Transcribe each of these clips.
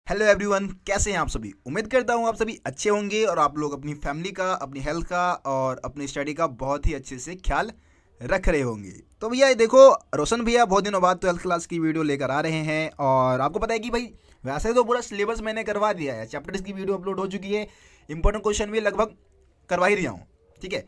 Hello everyone, कैसे हैं आप सभी। उम्मीद करता हूँ आप सभी अच्छे होंगे और आप लोग अपनी फैमिली का, अपनी हेल्थ का और अपनी स्टडी का बहुत ही अच्छे से ख्याल रख रहे होंगे। तो भैया ये देखो, रोशन भैया बहुत दिनों बाद 12th क्लास की वीडियो लेकर आ रहे हैं और आपको पता है कि भाई वैसे तो पूरा सिलेबस मैंने करवा दिया है, चैप्टर्स की वीडियो अपलोड हो चुकी है, इंपॉर्टेंट क्वेश्चन भी लगभग करवा ही रहा हूँ। ठीक है,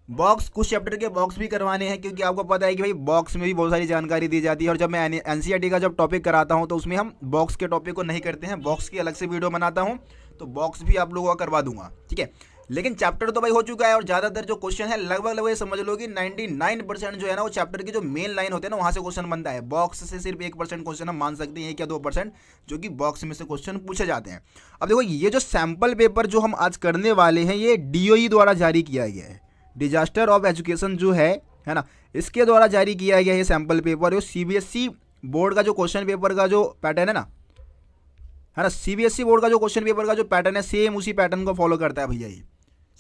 बॉक्स कुछ चैप्टर के बॉक्स भी करवाने हैं क्योंकि आपको पता है कि भाई बॉक्स में भी बहुत सारी जानकारी दी जाती है और जब मैं एनसीईआरटी का जब टॉपिक कराता हूं तो उसमें हम बॉक्स के टॉपिक को नहीं करते हैं, बॉक्स की अलग से वीडियो बनाता हूं, तो बॉक्स भी आप लोगों का करवा दूंगा। ठीक है, लेकिन चैप्टर तो भाई हो चुका है और ज़्यादातर जो क्वेश्चन है लगभग समझ लो कि 99% जो है ना वो चैप्टर की जो मेन लाइन होते हैं ना वहाँ से क्वेश्चन बनता है। बॉक्स से सिर्फ 1% क्वेश्चन हम मान सकते हैं, 1 या 2% जो कि बॉक्स में से क्वेश्चन पूछे जाते हैं। अब देखो, ये जो सैम्पल पेपर जो हम आज करने वाले हैं ये DOE द्वारा जारी किया गया है, डिजास्टर ऑफ एजुकेशन जो है ना, इसके द्वारा जारी किया गया है सैम्पल पेपर। ये CBSE बोर्ड का जो क्वेश्चन पेपर का जो पैटर्न है ना, CBSE बोर्ड का जो क्वेश्चन पेपर का जो पैटर्न है सेम उसी पैटर्न को फॉलो करता है भैया। ये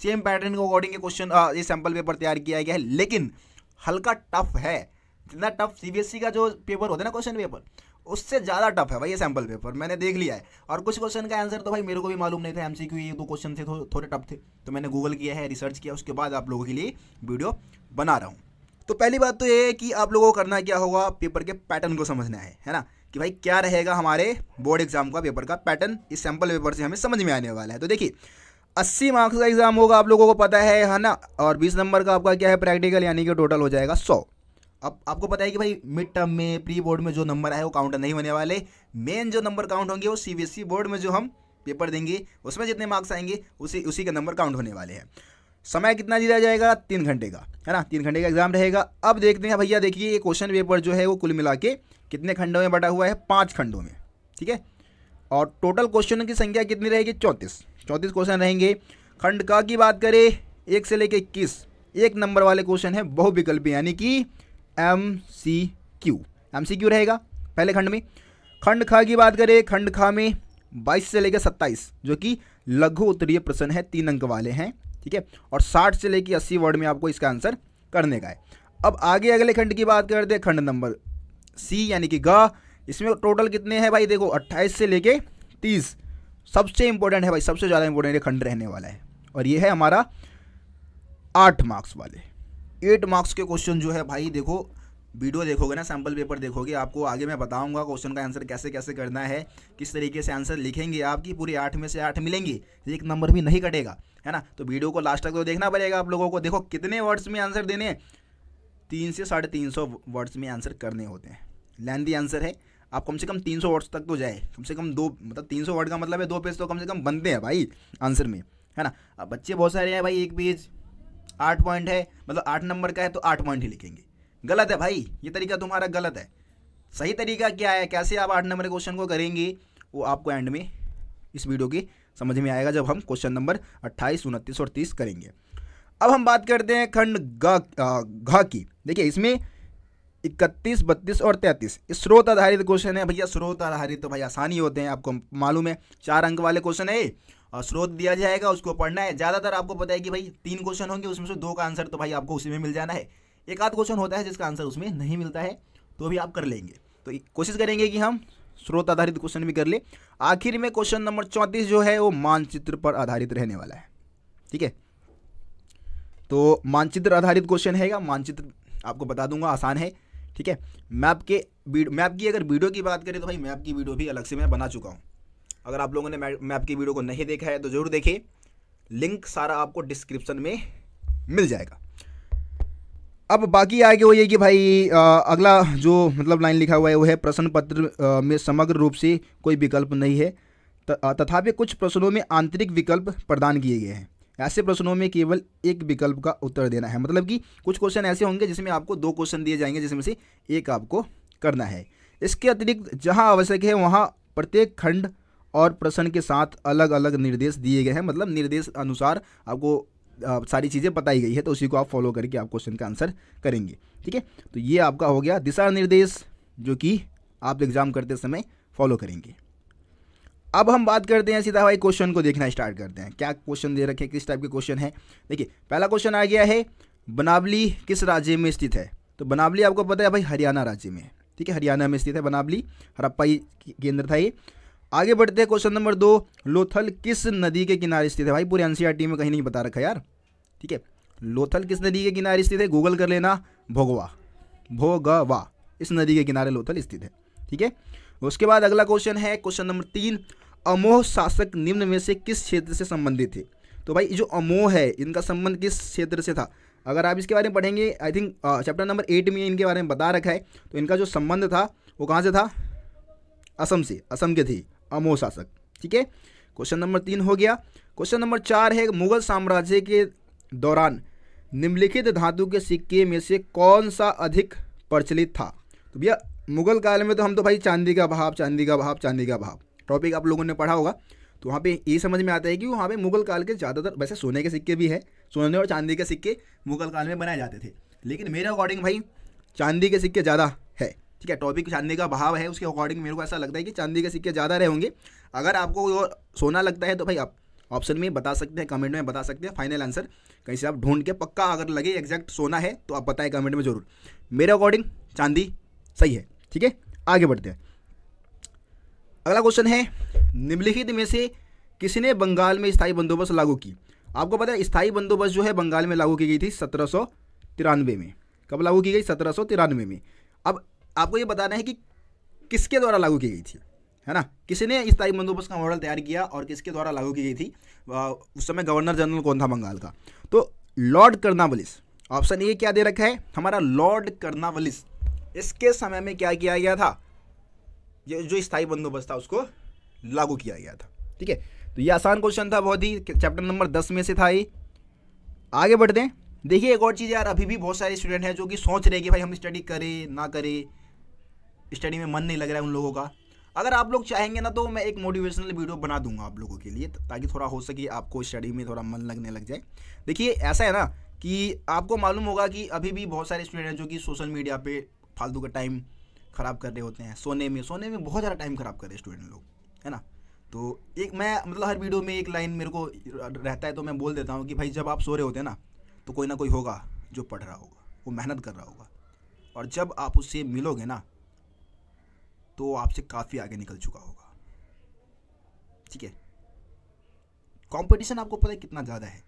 सेम पैटर्न के अकॉर्डिंग ये क्वेश्चन ये सैम्पल पेपर तैयार किया गया है, लेकिन हल्का टफ है। जितना टफ CBSE का जो पेपर होता है ना क्वेश्चन पेपर, उससे ज़्यादा टफ है भाई ये सैम्पल पेपर, मैंने देख लिया है। और कुछ क्वेश्चन का आंसर तो भाई मेरे को भी मालूम नहीं था, MCQ ये 2 क्वेश्चन थे थोड़े टफ थे, तो मैंने गूगल किया है, रिसर्च किया, उसके बाद आप लोगों के लिए वीडियो बना रहा हूँ। तो पहली बात तो ये है कि आप लोगों को करना क्या होगा, पेपर के पैटर्न को समझना है ना, कि भाई क्या रहेगा हमारे बोर्ड एग्जाम का पेपर का पैटर्न, इस सैम्पल पेपर से हमें समझ में आने वाला है। तो देखिए 80 मार्क्स का एग्जाम होगा, आप लोगों को पता है ना, और 20 नंबर का आपका क्या है प्रैक्टिकल, यानी कि टोटल हो जाएगा 100। अब आपको पता है कि भाई मिड टर्म में प्री बोर्ड में जो नंबर है वो काउंट नहीं होने वाले, मेन जो नंबर काउंट होंगे वो CBSE बोर्ड में जो हम पेपर देंगे उसमें जितने मार्क्स आएंगे उसी के नंबर काउंट होने वाले हैं। समय कितना दिया जाएगा, 3 घंटे का, है ना, 3 घंटे का एग्जाम रहेगा। अब देखते हैं भैया, देखिए ये क्वेश्चन पेपर जो है वो कुल मिला के कितने खंडों में बटा हुआ है, 5 खंडों में। ठीक है, और टोटल क्वेश्चन की संख्या कितनी रहेगी, 34 क्वेश्चन रहेंगे। खंड का की बात करें 1 से लेकर 21 1 नंबर वाले क्वेश्चन है बहुविकल्पी, यानी कि MCQ रहेगा पहले खंड में। खंड खा की बात करें, खंड खा में 22 से लेकर 27 जो कि लघु उत्तरीय प्रश्न है, 3 अंक वाले हैं। ठीक है, और 60 से लेकर 80 वर्ड में आपको इसका आंसर करने का है। अब आगे अगले खंड की बात करते हैं, खंड नंबर C यानी कि ग, इसमें टोटल कितने हैं भाई, देखो 28 से लेके 30 सबसे इंपॉर्टेंट है भाई, सबसे ज़्यादा इंपॉर्टेंट खंड रहने वाला है, और ये है हमारा 8 मार्क्स वाले। 8 मार्क्स के क्वेश्चन जो है भाई, देखो वीडियो देखोगे ना, सैम्पल पेपर देखोगे, आपको आगे मैं बताऊंगा क्वेश्चन का आंसर कैसे कैसे करना है, किस तरीके से आंसर लिखेंगे, आपकी पूरी 8 में से 8 मिलेंगे, 1 नंबर भी नहीं कटेगा, है ना। तो वीडियो को लास्ट तक तो देखना पड़ेगा आप लोगों को। देखो कितने वर्ड्स में आंसर देने हैं, 300 से 350 वर्ड्स में आंसर करने होते हैं। लेंथी आंसर है, आप कम से कम 300 वर्ड्स तक तो जाए, कम से कम 2, मतलब 300 वर्ड का मतलब है 2 पेज तो कम से कम बनते हैं भाई आंसर में, है ना। अब बच्चे बहुत सारे हैं भाई, 1 पेज 8 पॉइंट है, मतलब 8 नंबर का है तो 8 पॉइंट ही लिखेंगे। गलत है भाई, ये तरीका तुम्हारा गलत है। सही तरीका क्या है, कैसे आप 8 नंबर के क्वेश्चन को करेंगे, वो आपको एंड में इस वीडियो की समझ में आएगा जब हम क्वेश्चन नंबर 28, 29 और 30 करेंगे। अब हम बात करते हैं खंड घ की। देखिए इसमें 31, 32 और 33 स्रोत आधारित क्वेश्चन है भैया। स्रोत आधारित तो भाई आसानी होते हैं, आपको मालूम है, 4 अंक वाले क्वेश्चन है, और स्रोत दिया जाएगा उसको पढ़ना है। ज़्यादातर आपको पता है कि भाई 3 क्वेश्चन होंगे, उसमें से 2 का आंसर तो भाई आपको उसी में मिल जाना है। एक आध क्वेश्चन होता है जिसका आंसर उसमें नहीं मिलता है, तो भी आप कर लेंगे। तो कोशिश करेंगे कि हम स्रोत आधारित क्वेश्चन भी कर ले। आखिर में क्वेश्चन नंबर 34 जो है वो मानचित्र पर आधारित रहने वाला है। ठीक है, तो मानचित्र आधारित क्वेश्चन है, मानचित्र आपको बता दूंगा, आसान है। ठीक है, मैप की अगर वीडियो की बात करें तो भाई मैप की वीडियो भी अलग से मैं बना चुका हूँ। अगर आप लोगों ने मैप की वीडियो को नहीं देखा है तो जरूर देखें, लिंक सारा आपको डिस्क्रिप्शन में मिल जाएगा। अब बाकी आगे वो ये कि भाई अगला जो मतलब लाइन लिखा हुआ है वो है प्रश्न पत्र में समग्र रूप से कोई विकल्प नहीं है, तथापि कुछ प्रश्नों में आंतरिक विकल्प प्रदान किए गए हैं। ऐसे प्रश्नों में केवल एक विकल्प का उत्तर देना है, मतलब कि कुछ क्वेश्चन ऐसे होंगे जिसमें आपको 2 क्वेश्चन दिए जाएंगे जिसमें से एक आपको करना है। इसके अतिरिक्त जहां आवश्यक है वहां प्रत्येक खंड और प्रश्न के साथ अलग अलग निर्देश दिए गए हैं, मतलब निर्देश अनुसार आपको सारी चीज़ें बताई गई है, तो उसी को आप फॉलो करके आप क्वेश्चन का आंसर करेंगे। ठीक है, तो ये आपका हो गया दिशा निर्देश जो कि आप एग्जाम करते समय फॉलो करेंगे। अब हम बात करते हैं सीधा भाई क्वेश्चन को देखना स्टार्ट करते हैं, क्या क्वेश्चन दे रखे, किस टाइप के क्वेश्चन है। देखिए पहला क्वेश्चन आ गया है, बनावली किस राज्य में स्थित है। तो बनावली आपको पता है भाई हरियाणा राज्य में है। ठीक है, हरियाणा में स्थित है बनावली, हड़प्पा केंद्र था ये। आगे बढ़ते हैं क्वेश्चन नंबर 2, लोथल किस नदी के किनारे स्थित है? भाई पूरे एनसीईआरटी में कहीं नहीं बता रखा यार, ठीक है। लोथल किस नदी के किनारे स्थित है? गूगल कर लेना, भोगवा, भोगवा, इस नदी के किनारे लोथल स्थित है, ठीक है। उसके बाद अगला क्वेश्चन है क्वेश्चन नंबर 3, अमोह शासक निम्न में से किस क्षेत्र से संबंधित थे? तो भाई जो अमोह है इनका संबंध किस क्षेत्र से था? अगर आप इसके बारे में पढ़ेंगे, आई थिंक चैप्टर नंबर 8 में इनके बारे में बता रखा है। तो इनका जो संबंध था वो कहाँ से था? असम से, असम के थे अमोह शासक, ठीक है। क्वेश्चन नंबर 3 हो गया। क्वेश्चन नंबर 4 है, मुगल साम्राज्य के दौरान निम्नलिखित धातु के सिक्के में से कौन सा अधिक प्रचलित था? तो भैया मुगल काल में तो हम तो भाई चांदी का भाव, चांदी का भाव, चांदी का भाव टॉपिक आप लोगों ने पढ़ा होगा। तो वहाँ पे ये समझ में आता है कि वहाँ पे मुगल काल के ज़्यादातर, वैसे सोने के सिक्के भी है, सोने और चांदी के सिक्के मुगल काल में बनाए जाते थे, लेकिन मेरे अकॉर्डिंग भाई चांदी के सिक्के ज़्यादा है, ठीक है। टॉपिक चांदी का भाव है, उसके अकॉर्डिंग मेरे को ऐसा लगता है कि चांदी के सिक्के ज़्यादा रहे होंगे। अगर आपको सोना लगता है तो भाई आप ऑप्शन में बता सकते हैं, कमेंट में बता सकते हैं फाइनल आंसर कहीं से आप ढूंढ के, पक्का अगर लगे एग्जैक्ट सोना है तो आप बताएं कमेंट में ज़रूर। मेरे अकॉर्डिंग चांदी सही है, ठीक है। आगे बढ़ते हैं। अगला क्वेश्चन है, निम्नलिखित में से किसने बंगाल में स्थायी बंदोबस्त लागू की? आपको पता है स्थायी बंदोबस्त जो है बंगाल में लागू की गई थी 1793 में। कब लागू की गई? 1793 में। अब आपको ये बताना है कि किसके द्वारा लागू की गई थी, है ना। किसने स्थायी बंदोबस्त का मॉडल तैयार किया और किसके द्वारा लागू की गई थी? उस समय गवर्नर जनरल कौन था बंगाल का? तो लॉर्ड कर्नवालिस। ऑप्शन ए क्या दे रखा है हमारा? Lord Cornwallis. इसके समय में क्या किया गया था? जो स्थायी बंदोबस्त था उसको लागू किया गया था, ठीक है। तो ये आसान क्वेश्चन था बहुत ही, चैप्टर नंबर 10 में से था ये। आगे बढ़ते हैं। देखिए एक और चीज़ यार, अभी भी बहुत सारे स्टूडेंट हैं जो कि सोच रहे हैं कि भाई हम स्टडी करें ना करें, स्टडी में मन नहीं लग रहा है उन लोगों का। अगर आप लोग चाहेंगे ना तो मैं एक मोटिवेशनल वीडियो बना दूंगा आप लोगों के लिए, ताकि थोड़ा हो सके आपको स्टडी में थोड़ा मन लगने लग जाए। देखिए ऐसा है ना कि आपको मालूम होगा कि अभी भी बहुत सारे स्टूडेंट हैं जो कि सोशल मीडिया पे फालतू का टाइम ख़राब कर रहे होते हैं, सोने में बहुत ज़्यादा टाइम ख़राब कर रहे हैं स्टूडेंट लोग, है ना। तो एक मैं मतलब हर वीडियो में एक लाइन मेरे को रहता है, तो मैं बोल देता हूँ कि भाई जब आप सो रहे होते हैं ना तो कोई ना कोई होगा जो पढ़ रहा होगा, वो मेहनत कर रहा होगा, और जब आप उससे मिलोगे ना तो आपसे काफ़ी आगे निकल चुका होगा, ठीक है। कंपटीशन आपको पता है कितना ज़्यादा है,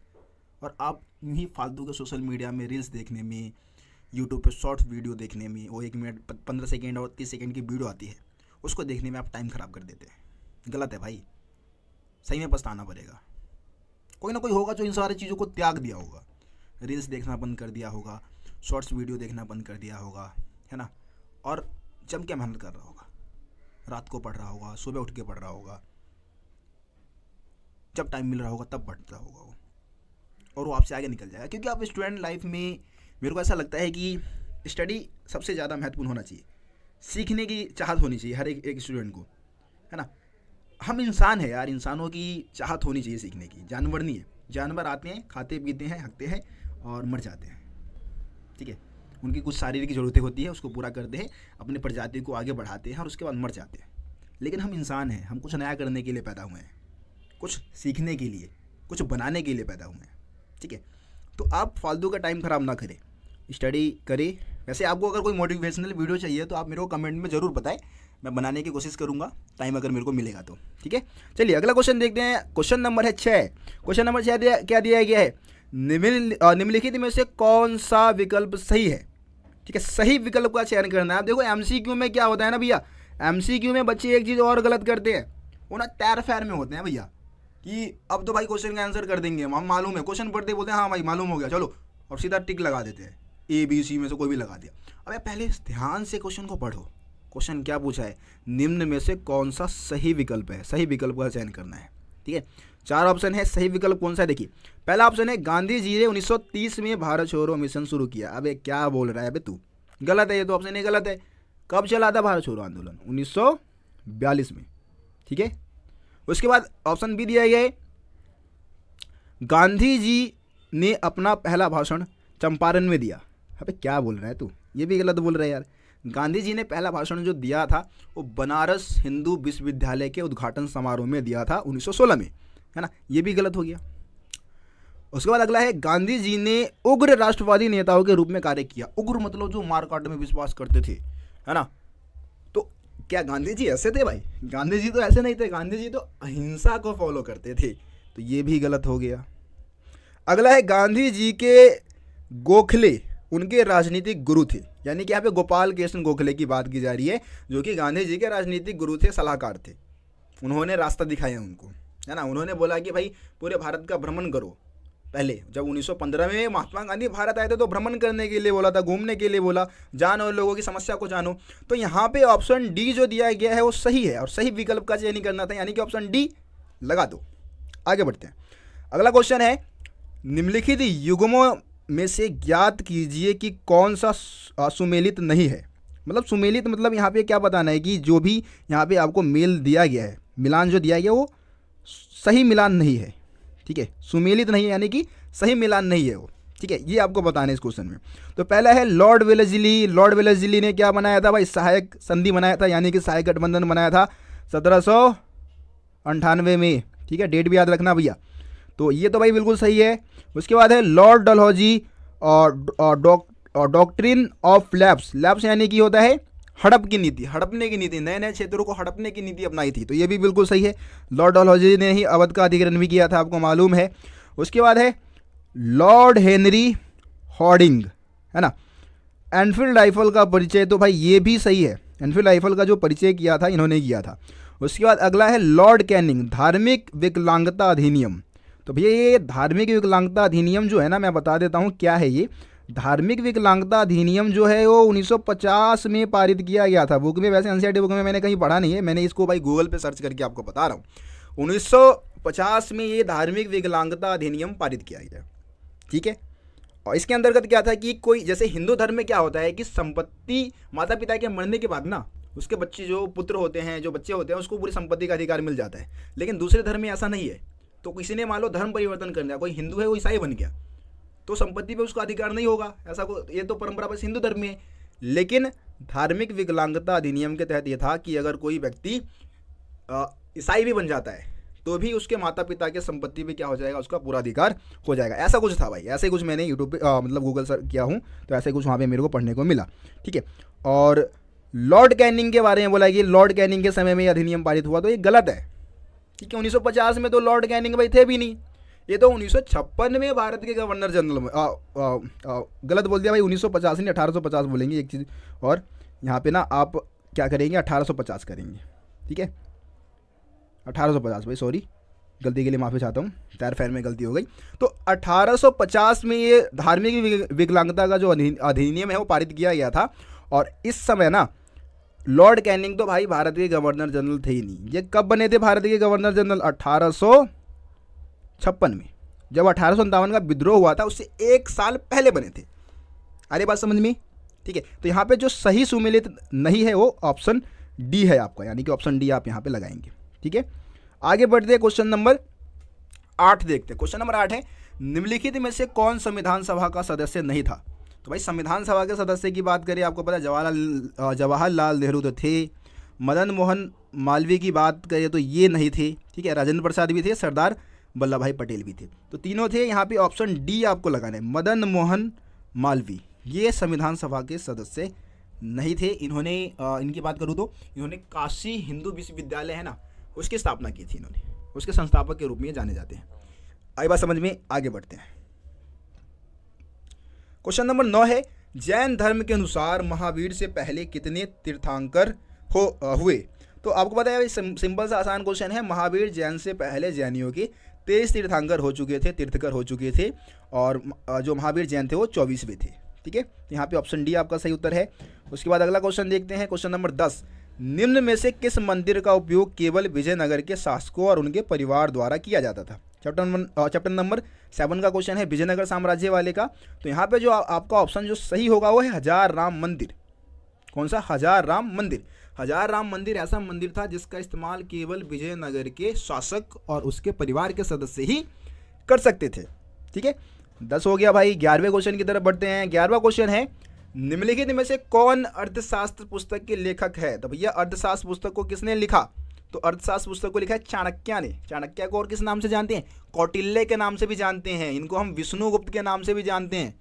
और आप यूँ ही फालतू के सोशल मीडिया में रील्स देखने में, यूट्यूब पे शॉर्ट्स वीडियो देखने में, वो 1 मिनट 15 सेकेंड और 30 सेकेंड की वीडियो आती है, उसको देखने में आप टाइम ख़राब कर देते हैं। गलत है भाई, सही में पछताना पड़ेगा। कोई ना कोई होगा जो इन सारी चीज़ों को त्याग दिया होगा, रील्स देखना बंद कर दिया होगा, शॉर्ट्स वीडियो देखना बंद कर दिया होगा, है ना, और जम के मेहनत कर रहा होगा, रात को पढ़ रहा होगा, सुबह उठ के पढ़ रहा होगा, जब टाइम मिल रहा होगा तब पढ़ता होगा वो, और वो आपसे आगे निकल जाएगा। क्योंकि आप स्टूडेंट लाइफ में, मेरे को ऐसा लगता है कि स्टडी सबसे ज़्यादा महत्वपूर्ण होना चाहिए, सीखने की चाहत होनी चाहिए हर एक स्टूडेंट को, है ना। हम इंसान हैं यार, इंसानों की चाहत होनी चाहिए सीखने की, जानवर नहीं है। जानवर आते हैं, खाते पीते हैं, हकते हैं और मर जाते हैं, ठीक है। उनकी कुछ शारीरिक ज़रूरतें होती है, उसको पूरा करते हैं, अपनी प्रजाति को आगे बढ़ाते हैं और उसके बाद मर जाते हैं। लेकिन हम इंसान हैं, हम कुछ नया करने के लिए पैदा हुए हैं, कुछ सीखने के लिए, कुछ बनाने के लिए पैदा हुए हैं, ठीक है। तो आप फालतू का टाइम ख़राब ना करें, स्टडी करें। वैसे आपको अगर कोई मोटिवेशनल वीडियो चाहिए तो आप मेरे को कमेंट में ज़रूर बताएं, मैं बनाने की कोशिश करूंगा, टाइम अगर मेरे को मिलेगा तो, ठीक है। चलिए अगला क्वेश्चन देखते हैं। क्वेश्चन नंबर है 6। क्वेश्चन नंबर 6 क्या दिया गया है? निम्नलिखित में से कौन सा विकल्प सही है, ठीक है। सही विकल्प का चयन करना है। आप देखो एमसीक्यू में क्या होता है ना भैया, एमसीक्यू में बच्चे एक चीज़ और गलत करते हैं, वो ना तैर फैर में होते हैं भैया, कि अब तो भाई क्वेश्चन का आंसर कर देंगे, हम मालूम है, क्वेश्चन पढ़ते बोलते हैं हाँ भाई मालूम हो गया चलो, और सीधा टिक लगा देते हैं, ABC में से कोई भी लगा दिया। अबे पहले ध्यान से क्वेश्चन को पढ़ो, क्वेश्चन क्या पूछा है, निम्न में से कौन सा सही विकल्प है, सही विकल्प का चयन करना है, ठीक है। 4 ऑप्शन है, सही विकल्प कौन सा है? देखिए पहला ऑप्शन है, गांधी जी ने 1930 में भारत छोड़ो मिशन शुरू किया। अबे क्या बोल रहा है अबे तू, गलत है ये तो, ऑप्शन ए गलत है। कब चला था भारत छोड़ो आंदोलन? 1942 में, ठीक है। उसके बाद ऑप्शन बी दिया गया है, गांधी जी ने अपना पहला भाषण चंपारण में दिया। अबे क्या बोल रहा है तू, ये भी गलत बोल रहा है यार। गांधी जी ने पहला भाषण जो दिया था वो बनारस हिंदू विश्वविद्यालय के उद्घाटन समारोह में दिया था 1916 में, है ना, ये भी गलत हो गया। उसके बाद अगला है, गांधी जी ने उग्र राष्ट्रवादी नेताओं के रूप में कार्य किया। उग्र मतलब जो मारकाट में विश्वास करते थे, है ना। तो क्या गांधी जी ऐसे थे भाई? गांधी जी तो ऐसे नहीं थे, गांधी जी तो अहिंसा को फॉलो करते थे, तो ये भी गलत हो गया। अगला है गांधी जी के गोखले उनके राजनीतिक गुरु थे, यानी कि यहाँ पे गोपाल कृष्ण गोखले की बात की जा रही है, जो कि गांधी जी के राजनीतिक गुरु थे, सलाहकार थे। उन्होंने रास्ता दिखाया उनको, है ना। उन्होंने बोला कि भाई पूरे भारत का भ्रमण करो। पहले जब 1915 में महात्मा गांधी भारत आए थे तो भ्रमण करने के लिए बोला था, घूमने के लिए बोला, जानो लोगों की समस्या को जानो। तो यहाँ पे ऑप्शन डी जो दिया गया है वो सही है, और सही विकल्प का चयन करना था, यानी कि ऑप्शन डी लगा दो। आगे बढ़ते हैं। अगला क्वेश्चन है, निम्नलिखित युग्मों में से ज्ञात कीजिए कि कौन सा सुमेलित नहीं है। मतलब सुमेलित मतलब यहाँ पे क्या बताना है कि जो भी यहाँ पे आपको मेल दिया गया है, मिलान जो दिया गया वो सही मिलान नहीं है, ठीक है। सुमेलित नहीं है यानी कि सही मिलान नहीं है वो, ठीक है। ये आपको बताना है इस क्वेश्चन में। तो पहला है लॉर्ड वेलेस्ली। लॉर्ड वेलेस्ली ने क्या बनाया था भाई? सहायक संधि बनाया था, यानी कि सहायक गठबंधन बनाया था 1798 में, ठीक है। डेट भी याद रखना भैया। तो ये तो भाई बिल्कुल सही है। उसके बाद है लॉर्ड डलहौजी और डॉक्ट्रिन ऑफ लैप्स। लैप्स यानी कि होता है हड़प की नीति, हड़पने की नीति, नए नए क्षेत्रों को हड़पने की नीति अपनाई थी, तो ये भी बिल्कुल सही है। लॉर्ड डलहौजी ने ही अवध का अधिग्रहण भी किया था, आपको मालूम है। उसके बाद है लॉर्ड हेनरी हॉर्डिंग, है ना। एनफील्ड राइफल का परिचय, तो भाई ये भी सही है। एनफील्ड राइफल का जो परिचय किया था इन्होंने किया था। उसके बाद अगला है लॉर्ड कैनिंग, धार्मिक विकलांगता अधिनियम। तो भैया ये धार्मिक विकलांगता अधिनियम जो है ना, मैं बता देता हूँ क्या है ये। धार्मिक विकलांगता अधिनियम जो है वो 1950 में पारित किया गया था। बुक में, वैसे एनसीईआरटी बुक में मैंने कहीं पढ़ा नहीं है, मैंने इसको भाई गूगल पे सर्च करके आपको बता रहा हूँ। 1950 में ये धार्मिक विकलांगता अधिनियम पारित किया गया, ठीक है। और इसके अंतर्गत क्या था कि कोई, जैसे हिंदू धर्म में क्या होता है कि संपत्ति माता पिता के मरने के बाद ना उसके बच्चे, जो पुत्र होते हैं, जो बच्चे होते हैं, उसको पूरी संपत्ति का अधिकार मिल जाता है। लेकिन दूसरे धर्म में ऐसा नहीं है। तो किसी ने मान लो धर्म परिवर्तन कर दिया, कोई हिंदू है वो ईसाई बन गया, तो संपत्ति पे उसका अधिकार नहीं होगा, ऐसा ये तो परंपरा बस हिंदू धर्म में है। लेकिन धार्मिक विकलांगता अधिनियम के तहत ये था कि अगर कोई व्यक्ति ईसाई भी बन जाता है तो भी उसके माता पिता के संपत्ति पे क्या हो जाएगा, उसका पूरा अधिकार हो जाएगा। ऐसा कुछ था भाई, ऐसे कुछ मैंने यूट्यूब पे मतलब गूगल सर्च किया हूँ, तो ऐसे कुछ वहाँ पे मेरे को पढ़ने को मिला, ठीक है। और लॉर्ड कैनिंग के बारे में बोला कि लॉर्ड कैनिंग के समय में ये अधिनियम पारित हुआ, तो ये गलत है, ठीक है। 1950 में तो लॉर्ड कैनिंग भाई थे भी नहीं, ये तो 1956 में भारत के गवर्नर जनरल में गलत बोल दिया भाई, 1950 नहीं 1850 बोलेंगे एक चीज़। और यहाँ पे ना आप क्या करेंगे, 1850 करेंगे, ठीक है। 1850 भाई, सॉरी गलती के लिए माफ़ी चाहता हूँ, तैर फैर में गलती हो गई। तो 1850 में ये धार्मिक विकलांगता का जो अधिनियम है वो पारित किया गया था। और इस समय ना लॉर्ड कैनिंग तो भाई भारत के गवर्नर जनरल थे ही नहीं। ये कब बने थे भारत के गवर्नर जनरल? 1856 में, जब 1857 का विद्रोह हुआ था उससे एक साल पहले बने थे। अरे बात समझ में, ठीक है। तो यहाँ पे जो सही सुमेलित नहीं है वो ऑप्शन डी है आपका, यानी कि ऑप्शन डी आप यहाँ पे लगाएंगे, ठीक है। आगे बढ़ते हैं, क्वेश्चन नंबर 8 देखते हैं। क्वेश्चन नंबर 8 है, निम्नलिखित में से कौन संविधान सभा का सदस्य नहीं था? तो भाई संविधान सभा के सदस्य की बात करें, आपको पता है जवाहरलाल नेहरू तो थे, मदन मोहन मालवीय की बात करें तो ये नहीं थे, ठीक है। राजेंद्र प्रसाद भी थे, सरदार वल्लभ भाई पटेल भी थे, तो तीनों थे। यहाँ पे ऑप्शन डी आपको लगाना है, मदन मोहन मालवीय। ये संविधान सभा के सदस्य नहीं थे। इन्होंने इनकी बात करूँ तो इन्होंने काशी हिंदू विश्वविद्यालय है ना, उसकी स्थापना की थी इन्होंने, उसके संस्थापक के रूप में जाने जाते हैं। आई बात समझ में? आगे बढ़ते हैं। क्वेश्चन नंबर 9 है, जैन धर्म के अनुसार महावीर से पहले कितने तीर्थंकर हुए? तो आपको पता है सिंपल सा आसान क्वेश्चन है। महावीर जैन से पहले जैनियों के 23 तीर्थंकर हो चुके थे, तीर्थकर हो चुके थे, और जो महावीर जैन थे वो 24वें थे, ठीक है। यहाँ पे ऑप्शन डी आपका सही उत्तर है। उसके बाद अगला क्वेश्चन देखते हैं, क्वेश्चन नंबर 10, निम्न में से किस मंदिर का उपयोग केवल विजयनगर के शासकों और उनके परिवार द्वारा किया जाता था? चैप्टर नंबर 7 का क्वेश्चन है विजयनगर साम्राज्य वाले का। तो यहाँ पे जो आपका ऑप्शन जो सही होगा वो है हजार राम मंदिर। कौन सा? हजार राम मंदिर। हजार राम मंदिर ऐसा मंदिर था जिसका इस्तेमाल केवल विजयनगर के शासक और उसके परिवार के सदस्य ही कर सकते थे, ठीक है। 10 हो गया भाई। 11वें क्वेश्चन की तरफ बढ़ते हैं। 11वां क्वेश्चन है, निम्नलिखित में से कौन अर्थशास्त्र पुस्तक के लेखक है? तो भैया अर्थशास्त्र पुस्तक को किसने लिखा? तो अर्थशास्त्र पुस्तक को लिखा है चाणक्य ने। चाणक्य को और किस नाम से जानते हैं? कौटिल्य के नाम से भी जानते हैं। इनको हम विष्णुगुप्त के नाम से भी जानते हैं।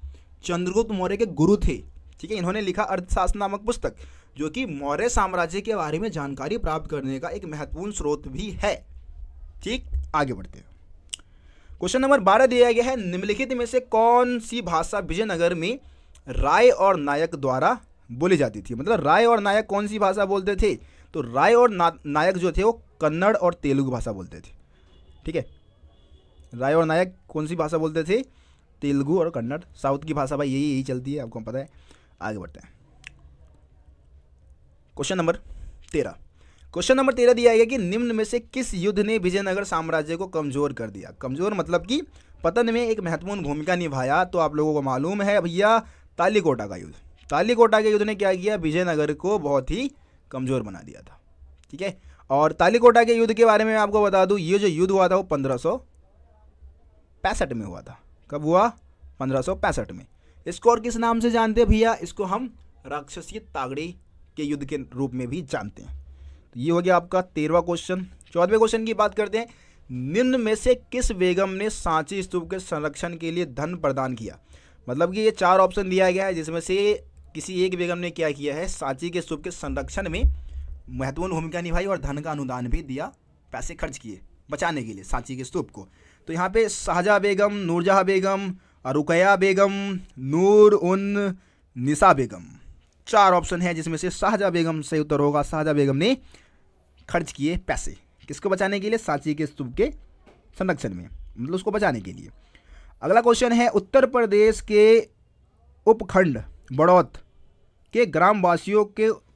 चंद्रगुप्त मौर्य के गुरु थे, ठीक है। इन्होंने लिखा अर्थशास्त्र नामक पुस्तक, जो कि मौर्य साम्राज्य के बारे में जानकारी प्राप्त करने का एक महत्वपूर्ण स्रोत भी है। ठीक, आगे बढ़ते हैं। क्वेश्चन नंबर 12 दिया गया है, निम्नलिखित में से कौन सी भाषा विजयनगर में राय और नायक द्वारा बोली जाती थी। मतलब राय और नायक कौन सी भाषा बोलते थे, तो राय और नायक जो थे वो कन्नड़ और तेलुगु भाषा बोलते थे। ठीक है, राय और नायक कौन सी भाषा बोलते थे, तेलुगु और कन्नड़। साउथ की भाषा भाई यही चलती है, आपको पता है। आगे बढ़ते हैं। Question number 13। क्वेश्चन नंबर 13 दिया गया कि निम्न में से किस युद्ध ने विजयनगर साम्राज्य को कमजोर कर दिया। कमजोर मतलब कि पतन में एक महत्वपूर्ण भूमिका निभाया। तो आप लोगों को मालूम है भैया, तालीकोटा का युद्ध। तालीकोटा के युद्ध ने क्या किया, विजयनगर को बहुत ही कमजोर बना दिया था। ठीक है, और तालीकोटा के युद्ध के बारे में आपको बता दूं, ये जो युद्ध हुआ था वो 1565 में हुआ था। कब हुआ, 1565 में। इसको और किस नाम से जानते हैं भैया, इसको हम राक्षसी तागड़े के युद्ध के रूप में भी जानते हैं। तो ये हो गया आपका 13वां क्वेश्चन। 14वें क्वेश्चन की बात करते हैं, निम्न में से किस बेगम ने सांची स्तूप के संरक्षण के लिए धन प्रदान किया। मतलब कि ये 4 ऑप्शन दिया गया है, जिसमें से किसी एक बेगम ने क्या किया है, सांची के स्तूप के संरक्षण में महत्वपूर्ण भूमिका निभाई और धन का अनुदान भी दिया, पैसे खर्च किए बचाने के लिए सांची के स्तूप को। तो यहाँ पे शाहजहाँ बेगम, नूरजहाँ बेगम, रुकैया बेगम, नूर उन निसा बेगम, 4 ऑप्शन है, जिसमें से शाहजहाँ बेगम सही उत्तर होगा। शाहजहाँ बेगम ने खर्च किए पैसे, किसको बचाने के लिए, सांची के स्तूप के संरक्षण में, मतलब उसको बचाने के लिए। अगला क्वेश्चन है, उत्तर प्रदेश के उपखंड बड़ौत के ग्रामवासियों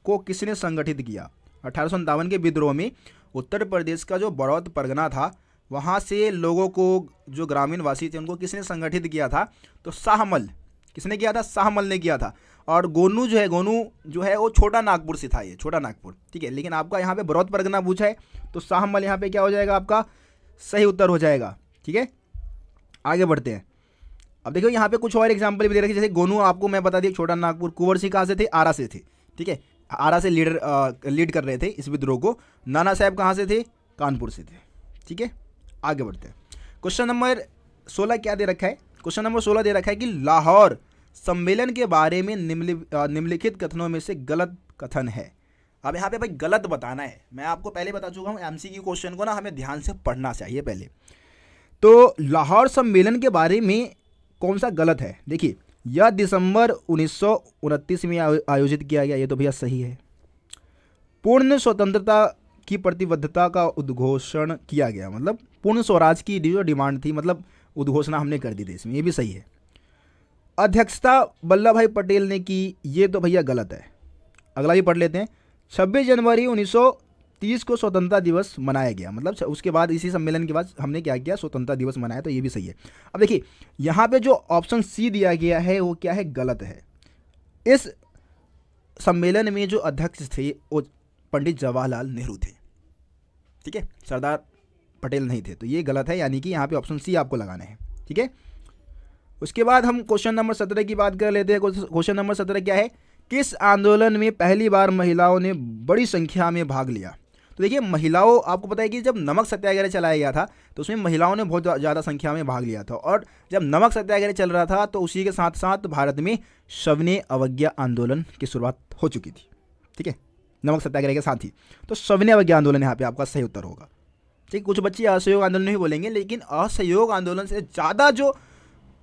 को किसने संगठित किया। 1857 के विद्रोह में उत्तर प्रदेश का जो बड़ौत परगना था, वहाँ से लोगों को, जो ग्रामीण वासी थे, उनको किसने संगठित किया था, तो शाहमल। किसने किया था, शाहमल ने किया था। और गोनू जो है वो छोटा नागपुर से था, ये छोटा नागपुर। ठीक है, लेकिन आपका यहाँ पे बड़ौत परगना पूछा है, तो शाहमल यहाँ पे क्या हो जाएगा, आपका सही उत्तर हो जाएगा। ठीक है, आगे बढ़ते हैं। अब देखो यहाँ पे कुछ और एग्जाम्पल भी दे रखे, जैसे गोनू आपको मैं बता दिया छोटा नागपुर। कुंवर सिंह कहाँ से थे, आरा से थे। ठीक है, आरा से लीड कर रहे थे इस विद्रोह को। नाना साहब कहाँ से थे, कानपुर से थे। ठीक है, आगे बढ़ते हैं। क्वेश्चन नंबर 16 क्या दे रखा है, क्वेश्चन नंबर 16 दे रखा है कि लाहौर सम्मेलन के बारे में निम्नलिखित कथनों में से गलत कथन है। अब यहाँ पे भाई गलत बताना है। मैं आपको पहले बता चुका हूँ, एमसीक्यू क्वेश्चन को ना हमें ध्यान से पढ़ना चाहिए पहले। तो लाहौर सम्मेलन के बारे में कौन सा गलत है, देखिए, यह दिसंबर 1929 में आयोजित किया गया, ये तो भैया सही है। पूर्ण स्वतंत्रता की प्रतिबद्धता का उद्घोषण किया गया, मतलब पूर्ण स्वराज की जो डिमांड थी, मतलब उद्घोषणा हमने कर दी देश में, ये भी सही है। अध्यक्षता वल्लभ भाई पटेल ने की, ये तो भैया गलत है। अगला भी पढ़ लेते हैं। 26 जनवरी 1930 को स्वतंत्रता दिवस मनाया गया, मतलब उसके बाद इसी सम्मेलन के बाद हमने क्या किया, स्वतंत्रता दिवस मनाया, तो ये भी सही है। अब देखिए यहाँ पे जो ऑप्शन सी दिया गया है वो क्या है, गलत है। इस सम्मेलन में जो अध्यक्ष थे वो पंडित जवाहरलाल नेहरू थे। ठीक है, सरदार पटेल नहीं थे, तो ये गलत है, यानी कि यहाँ पे ऑप्शन सी आपको लगाना है। ठीक है, उसके बाद हम क्वेश्चन नंबर 17 की बात कर लेते हैं। क्वेश्चन नंबर 17 क्या है, किस आंदोलन में पहली बार महिलाओं ने बड़ी संख्या में भाग लिया। तो देखिए महिलाओं, आपको पता है कि जब नमक सत्याग्रह चलाया गया था तो उसमें महिलाओं ने बहुत ज़्यादा संख्या में भाग लिया था, और जब नमक सत्याग्रह चल रहा था तो उसी के साथ साथ भारत में सविनय अवज्ञा आंदोलन की शुरुआत हो चुकी थी। ठीक है, नमक सत्याग्रह के साथ ही, तो सविनय अवज्ञा आंदोलन यहाँ पे आपका सही उत्तर होगा। ठीक, कुछ बच्चे असहयोग आंदोलन ही बोलेंगे, लेकिन असहयोग आंदोलन से ज़्यादा जो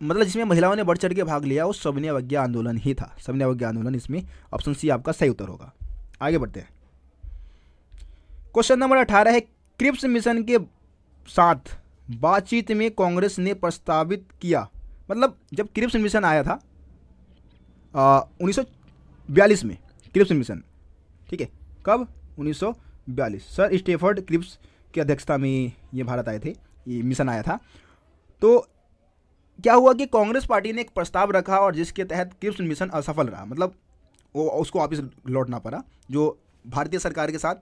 मतलब जिसमें महिलाओं ने बढ़ चढ़ के भाग लिया वो सविनय अवज्ञा आंदोलन ही था। सविनय अवज्ञा आंदोलन, इसमें ऑप्शन सी आपका सही उत्तर होगा। आगे बढ़ते हैं। क्वेश्चन नंबर 18 है, क्रिप्स मिशन के साथ बातचीत में कांग्रेस ने प्रस्तावित किया, मतलब जब क्रिप्स मिशन आया था 1942 में, क्रिप्स मिशन, ठीक है, कब, 1942, सर स्टेफर्ड क्रिप्स की अध्यक्षता में ये भारत आए थे, ये मिशन आया था। तो क्या हुआ कि कांग्रेस पार्टी ने एक प्रस्ताव रखा और जिसके तहत क्रिप्स मिशन असफल रहा, मतलब वो उसको वापस लौटना पड़ा। जो भारतीय सरकार के साथ,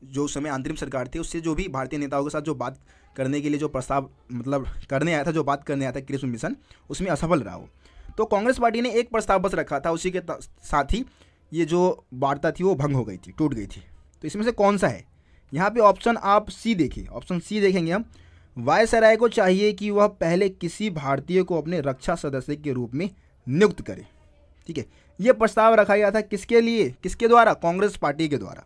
जो उस समय अंतरिम सरकार थी, उससे जो भी भारतीय नेताओं के साथ जो बात करने के लिए जो प्रस्ताव मतलब करने आया था, जो बात करने आया था क्रिप्स मिशन, उसमें असफल रहा वो। तो कांग्रेस पार्टी ने एक प्रस्ताव बस रखा था, उसी के साथ ही ये जो वार्ता थी वो भंग हो गई थी, टूट गई थी। तो इसमें से कौन सा है, यहाँ पे ऑप्शन आप सी देखिए, ऑप्शन सी देखेंगे हम, वायसराय को चाहिए कि वह पहले किसी भारतीय को अपने रक्षा सदस्य के रूप में नियुक्त करे। ठीक है, ये प्रस्ताव रखा गया था किसके लिए, किसके द्वारा, कांग्रेस पार्टी के द्वारा।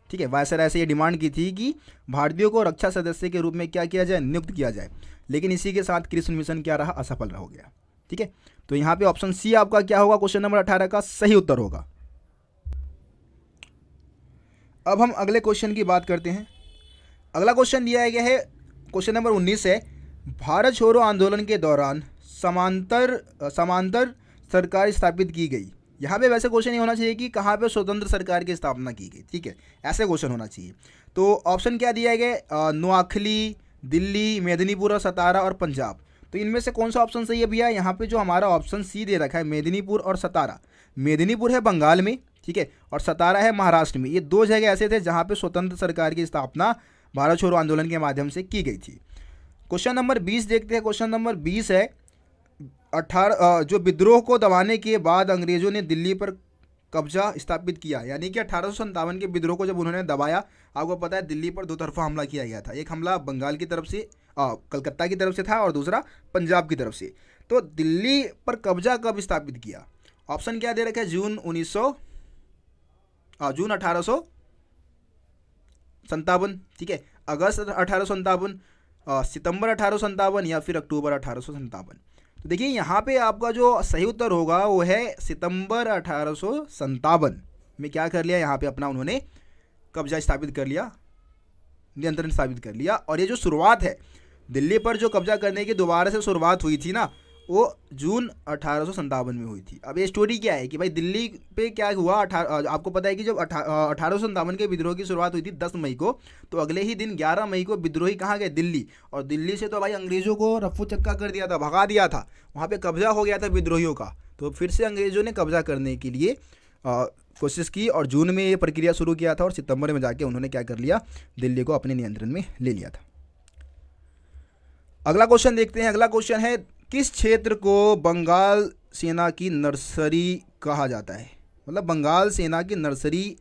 ठीक है, वायसराय से ये डिमांड की थी कि भारतीयों को रक्षा सदस्य के रूप में क्या किया जाए, नियुक्त किया जाए। लेकिन इसी के साथ कृष्ण मिशन क्या रहा, असफल हो गया। ठीक है, तो यहाँ पे ऑप्शन सी आपका क्या होगा, क्वेश्चन नंबर 18 का सही उत्तर होगा। अब हम अगले क्वेश्चन की बात करते हैं। अगला क्वेश्चन दिया गया है, क्वेश्चन नंबर 19 है, भारत छोड़ो आंदोलन के दौरान समांतर सरकार स्थापित की गई। यहाँ पे वैसे क्वेश्चन ये होना चाहिए कि कहाँ पे स्वतंत्र सरकार की स्थापना की गई। ठीक है, ऐसे क्वेश्चन होना चाहिए। तो ऑप्शन क्या दिया गया, नोआखली, दिल्ली, मेदिनीपुर और सतारा और पंजाब। तो इनमें से कौन सा ऑप्शन सही है भैया, यहाँ पे जो हमारा ऑप्शन सी दे रखा है मेदिनीपुर और सतारा। मेदिनीपुर है बंगाल में, ठीक है, और सतारा है महाराष्ट्र में। ये दो जगह ऐसे थे जहाँ पे स्वतंत्र सरकार की स्थापना भारत छोड़ो आंदोलन के माध्यम से की गई थी। क्वेश्चन नंबर 20 देखते हैं। क्वेश्चन नंबर 20 है, जो विद्रोह को दबाने के बाद अंग्रेजों ने दिल्ली पर कब्जा स्थापित किया। यानी कि 1857 के विद्रोह को जब उन्होंने दबाया, आपको पता है दिल्ली पर दो तरफा हमला किया गया था। एक हमला बंगाल की तरफ से, कलकत्ता की तरफ से था, और दूसरा पंजाब की तरफ से। तो दिल्ली पर कब्जा कब स्थापित किया, ऑप्शन क्या दे रखा है, जून 1857, ठीक है, अगस्त 1857, सितंबर 1857 या फिर अक्टूबर 1857। तो देखिए यहाँ पे आपका जो सही उत्तर होगा वो है सितंबर 1857 में क्या कर लिया, यहाँ पे अपना उन्होंने कब्जा स्थापित कर लिया, नियंत्रण स्थापित कर लिया। और ये जो शुरुआत है दिल्ली पर जो कब्जा करने की दोबारा से शुरुआत हुई थी ना, वो जून 1857 में हुई थी। अब ये स्टोरी क्या है कि भाई दिल्ली पे क्या हुआ, आपको पता है कि जब 1857 के विद्रोह की शुरुआत हुई थी 10 मई को, तो अगले ही दिन 11 मई को विद्रोही कहाँ गए, दिल्ली। और दिल्ली से तो भाई अंग्रेज़ों को रफू चक्का कर दिया था, भगा दिया था, वहाँ पे कब्जा हो गया था विद्रोहियों का। तो फिर से अंग्रेज़ों ने कब्जा करने के लिए कोशिश की, और जून में ये प्रक्रिया शुरू किया था, और सितंबर में जाके उन्होंने क्या कर लिया, दिल्ली को अपने नियंत्रण में ले लिया था। अगला क्वेश्चन देखते हैं। अगला क्वेश्चन है, किस क्षेत्र को बंगाल सेना की नर्सरी कहा जाता है। मतलब बंगाल सेना की नर्सरी,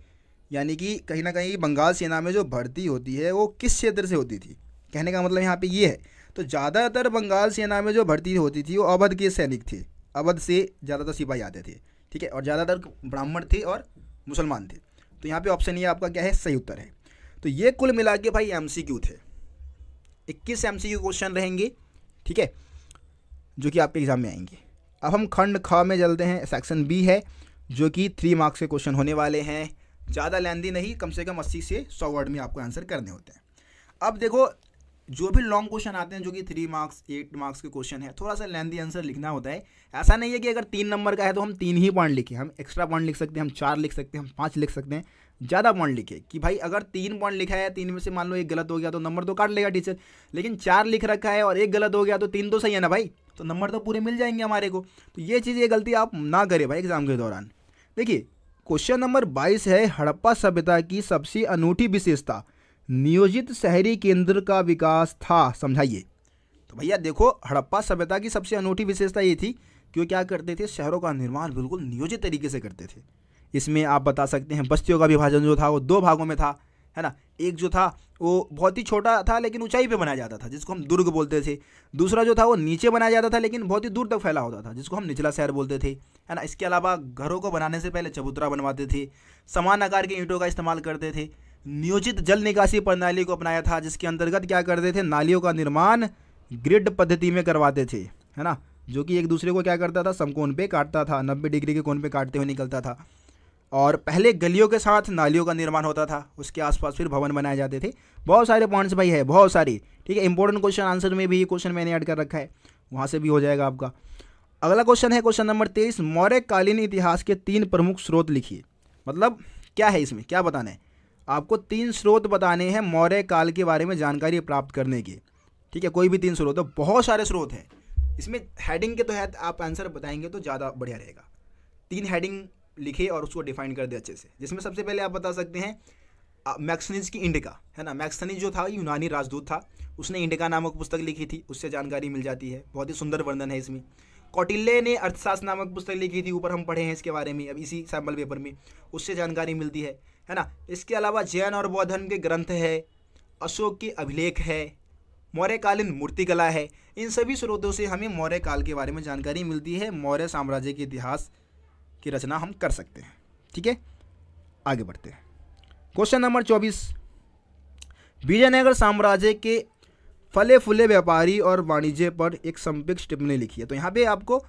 यानी कि कहीं ना कहीं बंगाल सेना में जो भर्ती होती है वो किस क्षेत्र से होती थी, कहने का मतलब यहाँ पे ये है। तो ज़्यादातर बंगाल सेना में जो भर्ती होती थी वो अवध के सैनिक थे, अवध से ज़्यादातर सिपाही आते थे, ठीक है, और ज़्यादातर ब्राह्मण थे और मुसलमान थे। तो यहाँ पे ऑप्शन ये आपका क्या है, सही उत्तर है। तो ये कुल मिला के भाई MCQ थे, 21 MCQ क्वेश्चन रहेंगे, ठीक है, जो कि आपके एग्जाम में आएंगे। अब हम खंड ख में चलते हैं। सेक्शन बी है, जो कि 3 मार्क्स के क्वेश्चन होने वाले हैं। ज़्यादा लेंदी नहीं, कम से कम 80 से 100 वर्ड में आपको आंसर करने होते हैं। अब देखो, जो भी लॉन्ग क्वेश्चन आते हैं जो कि 3 मार्क्स 8 मार्क्स के क्वेश्चन है, थोड़ा सा लेंदी आंसर लिखना होता है। ऐसा नहीं है कि अगर 3 नंबर का है तो हम 3 ही पॉइंट लिखें, हम एक्स्ट्रा पॉइंट लिख सकते हैं, हम 4 लिख सकते हैं, हम 5 लिख सकते हैं। ज़्यादा पॉइंट लिखे कि भाई अगर 3 पॉइंट लिखा है, 3 में से मान लो एक गलत हो गया तो नंबर तो काट लेगा टीचर, लेकिन 4 लिख रखा है और एक गलत हो गया तो 3 तो सही है ना भाई, तो नंबर तो पूरे मिल जाएंगे हमारे को। तो ये चीज़, ये गलती आप ना करें भाई एग्जाम के दौरान। देखिए क्वेश्चन नंबर 22 है, हड़प्पा सभ्यता की सबसे अनूठी विशेषता नियोजित शहरी केंद्र का विकास था, समझाइए। तो भैया देखो, हड़प्पा सभ्यता की सबसे अनूठी विशेषता ये थी कि वो क्या करते थे, शहरों का निर्माण बिल्कुल नियोजित तरीके से करते थे। इसमें आप बता सकते हैं बस्तियों का विभाजन जो था वो 2 भागों में था, है ना। एक जो था वो बहुत ही छोटा था लेकिन ऊंचाई पे बनाया जाता था, जिसको हम दुर्ग बोलते थे। दूसरा जो था वो नीचे बनाया जाता था लेकिन बहुत ही दूर तक फैला होता था, जिसको हम निचला शहर बोलते थे, है ना। इसके अलावा घरों को बनाने से पहले चबूतरा बनवाते थे, समान आकार के ईंटों का इस्तेमाल करते थे, नियोजित जल निकासी प्रणाली को अपनाया था, जिसके अंतर्गत क्या करते थे, नालियों का निर्माण ग्रिड पद्धति में करवाते थे, है ना, जो कि एक दूसरे को क्या करता था, समकोण पे काटता था, 90 डिग्री के कोण पे काटते हुए निकलता था। और पहले गलियों के साथ नालियों का निर्माण होता था, उसके आसपास फिर भवन बनाए जाते थे। बहुत सारे पॉइंट्स भाई है, बहुत सारी, ठीक है। इंपॉर्टेंट क्वेश्चन आंसर में भी ये क्वेश्चन मैंने ऐड कर रखा है, वहाँ से भी हो जाएगा आपका। अगला क्वेश्चन है क्वेश्चन नंबर 23, मौर्य कालीन इतिहास के 3 प्रमुख स्रोत लिखिए। मतलब क्या है इसमें, क्या बताना है आपको, 3 स्रोत बताने हैं मौर्य काल के बारे में जानकारी प्राप्त करने के, ठीक है। कोई भी 3 स्रोत, तो बहुत सारे स्रोत हैं इसमें। हेडिंग के तहत आप आंसर बताएंगे तो ज़्यादा बढ़िया रहेगा। 3 हेडिंग लिखे और उसको डिफाइन कर दे अच्छे से, जिसमें सबसे पहले आप बता सकते हैं मैक्सनीज की इंडिका, है ना। मैक्सनीज जो था यूनानी राजदूत था, उसने इंडिका नामक पुस्तक लिखी थी, उससे जानकारी मिल जाती है, बहुत ही सुंदर वर्णन है इसमें। कौटिल्य ने अर्थशास्त्र नामक पुस्तक लिखी थी, ऊपर हम पढ़े हैं इसके बारे में अब इसी सैम्पल पेपर में, उससे जानकारी मिलती है ना। इसके अलावा जैन और बौद्ध धर्म के ग्रंथ है, अशोक के अभिलेख है, मौर्यकालीन मूर्तिकला है। इन सभी स्रोतों से हमें मौर्य काल के बारे में जानकारी मिलती है, मौर्य साम्राज्य के इतिहास की रचना हम कर सकते हैं। ठीक है, आगे बढ़ते हैं। क्वेश्चन नंबर 24, विजयनगर साम्राज्य के फले फूले व्यापारी और वाणिज्य पर एक संक्षिप्त टिप्पणी लिखी है। तो यहाँ पे आपको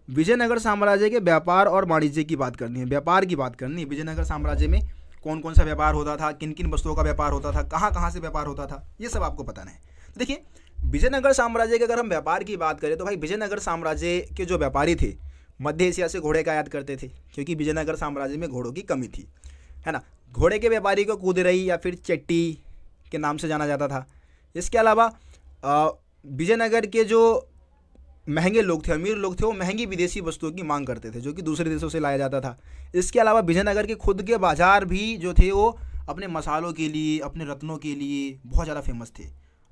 विजयनगर साम्राज्य के व्यापार और वाणिज्य की बात करनी है, व्यापार की बात करनी है। विजयनगर साम्राज्य में कौन कौन सा व्यापार होता था, किन किन वस्तुओं का व्यापार होता था, कहाँ कहाँ से व्यापार होता था, ये सब आपको बताना है। तो देखिए, विजयनगर साम्राज्य के अगर हम व्यापार की बात करें तो भाई विजयनगर साम्राज्य के जो व्यापारी थे मध्य एशिया से घोड़े का आयात करते थे, क्योंकि विजयनगर साम्राज्य में घोड़ों की कमी थी, है ना। घोड़े के व्यापारी को कुदरई या फिर चट्टी के नाम से जाना जाता था। इसके अलावा विजयनगर के जो महंगे लोग थे, अमीर लोग थे, वो महंगी विदेशी वस्तुओं की मांग करते थे जो कि दूसरे देशों से लाया जाता था। इसके अलावा विजयनगर के खुद के बाजार भी जो थे वो अपने मसालों के लिए, अपने रत्नों के लिए बहुत ज़्यादा फेमस थे,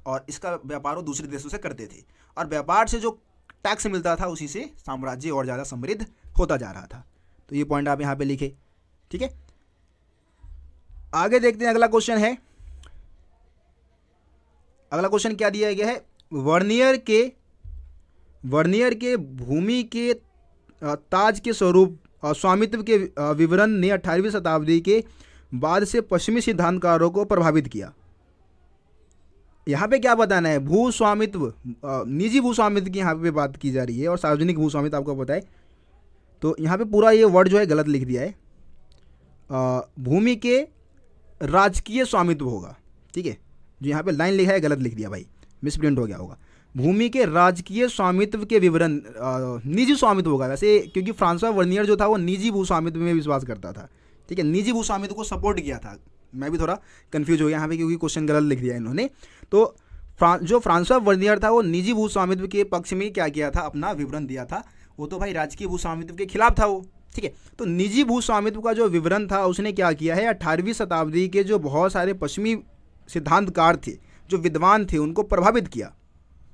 और इसका व्यापार वो दूसरे देशों से करते थे, और व्यापार से जो टैक्स मिलता था उसी से साम्राज्य और ज़्यादा समृद्ध होता जा रहा था। तो ये पॉइंट आप यहाँ पे लिखे। ठीक है, आगे देखते हैं। अगला क्वेश्चन है, अगला क्वेश्चन क्या दिया गया है, वर्नियर के भूमि के ताज के स्वरूप स्वामित्व के विवरण ने 18वीं शताब्दी के बाद से पश्चिमी सिद्धांतकारों को प्रभावित किया। यहाँ पे क्या बताना है, भू स्वामित्व, निजी भू स्वामित्व की यहाँ पे बात की जा रही है, और सार्वजनिक भू स्वामित्व आपको पता है। तो यहाँ पे पूरा ये वर्ड जो है गलत लिख दिया है, भूमि के राजकीय स्वामित्व होगा। ठीक है, जो यहाँ पे लाइन लिखा है गलत लिख दिया भाई, मिसप्रिंट हो गया होगा। भूमि के राजकीय स्वामित्व के विवरण, निजी स्वामित्व होगा वैसे, क्योंकि फ्रांसवा वर्नियर जो था वो निजी भू स्वामित्व में विश्वास करता था। ठीक है, निजी भू स्वामित्व को सपोर्ट किया था। मैं भी थोड़ा कंफ्यूज हो गया यहाँ पे, क्योंकि क्वेश्चन गलत लिख दिया इन्होंने। तो जो फ्रांसवा वर्नियर था वो निजी भू स्वामित्व के पक्ष में क्या किया था, अपना विवरण दिया था। वो तो भाई राजकीय भू स्वामित्व के खिलाफ था वो। ठीक है, तो निजी भू स्वामित्व का जो विवरण था उसने क्या किया है, 18वीं शताब्दी के जो बहुत सारे पश्चिमी सिद्धांतकार थे, जो विद्वान थे, उनको प्रभावित किया।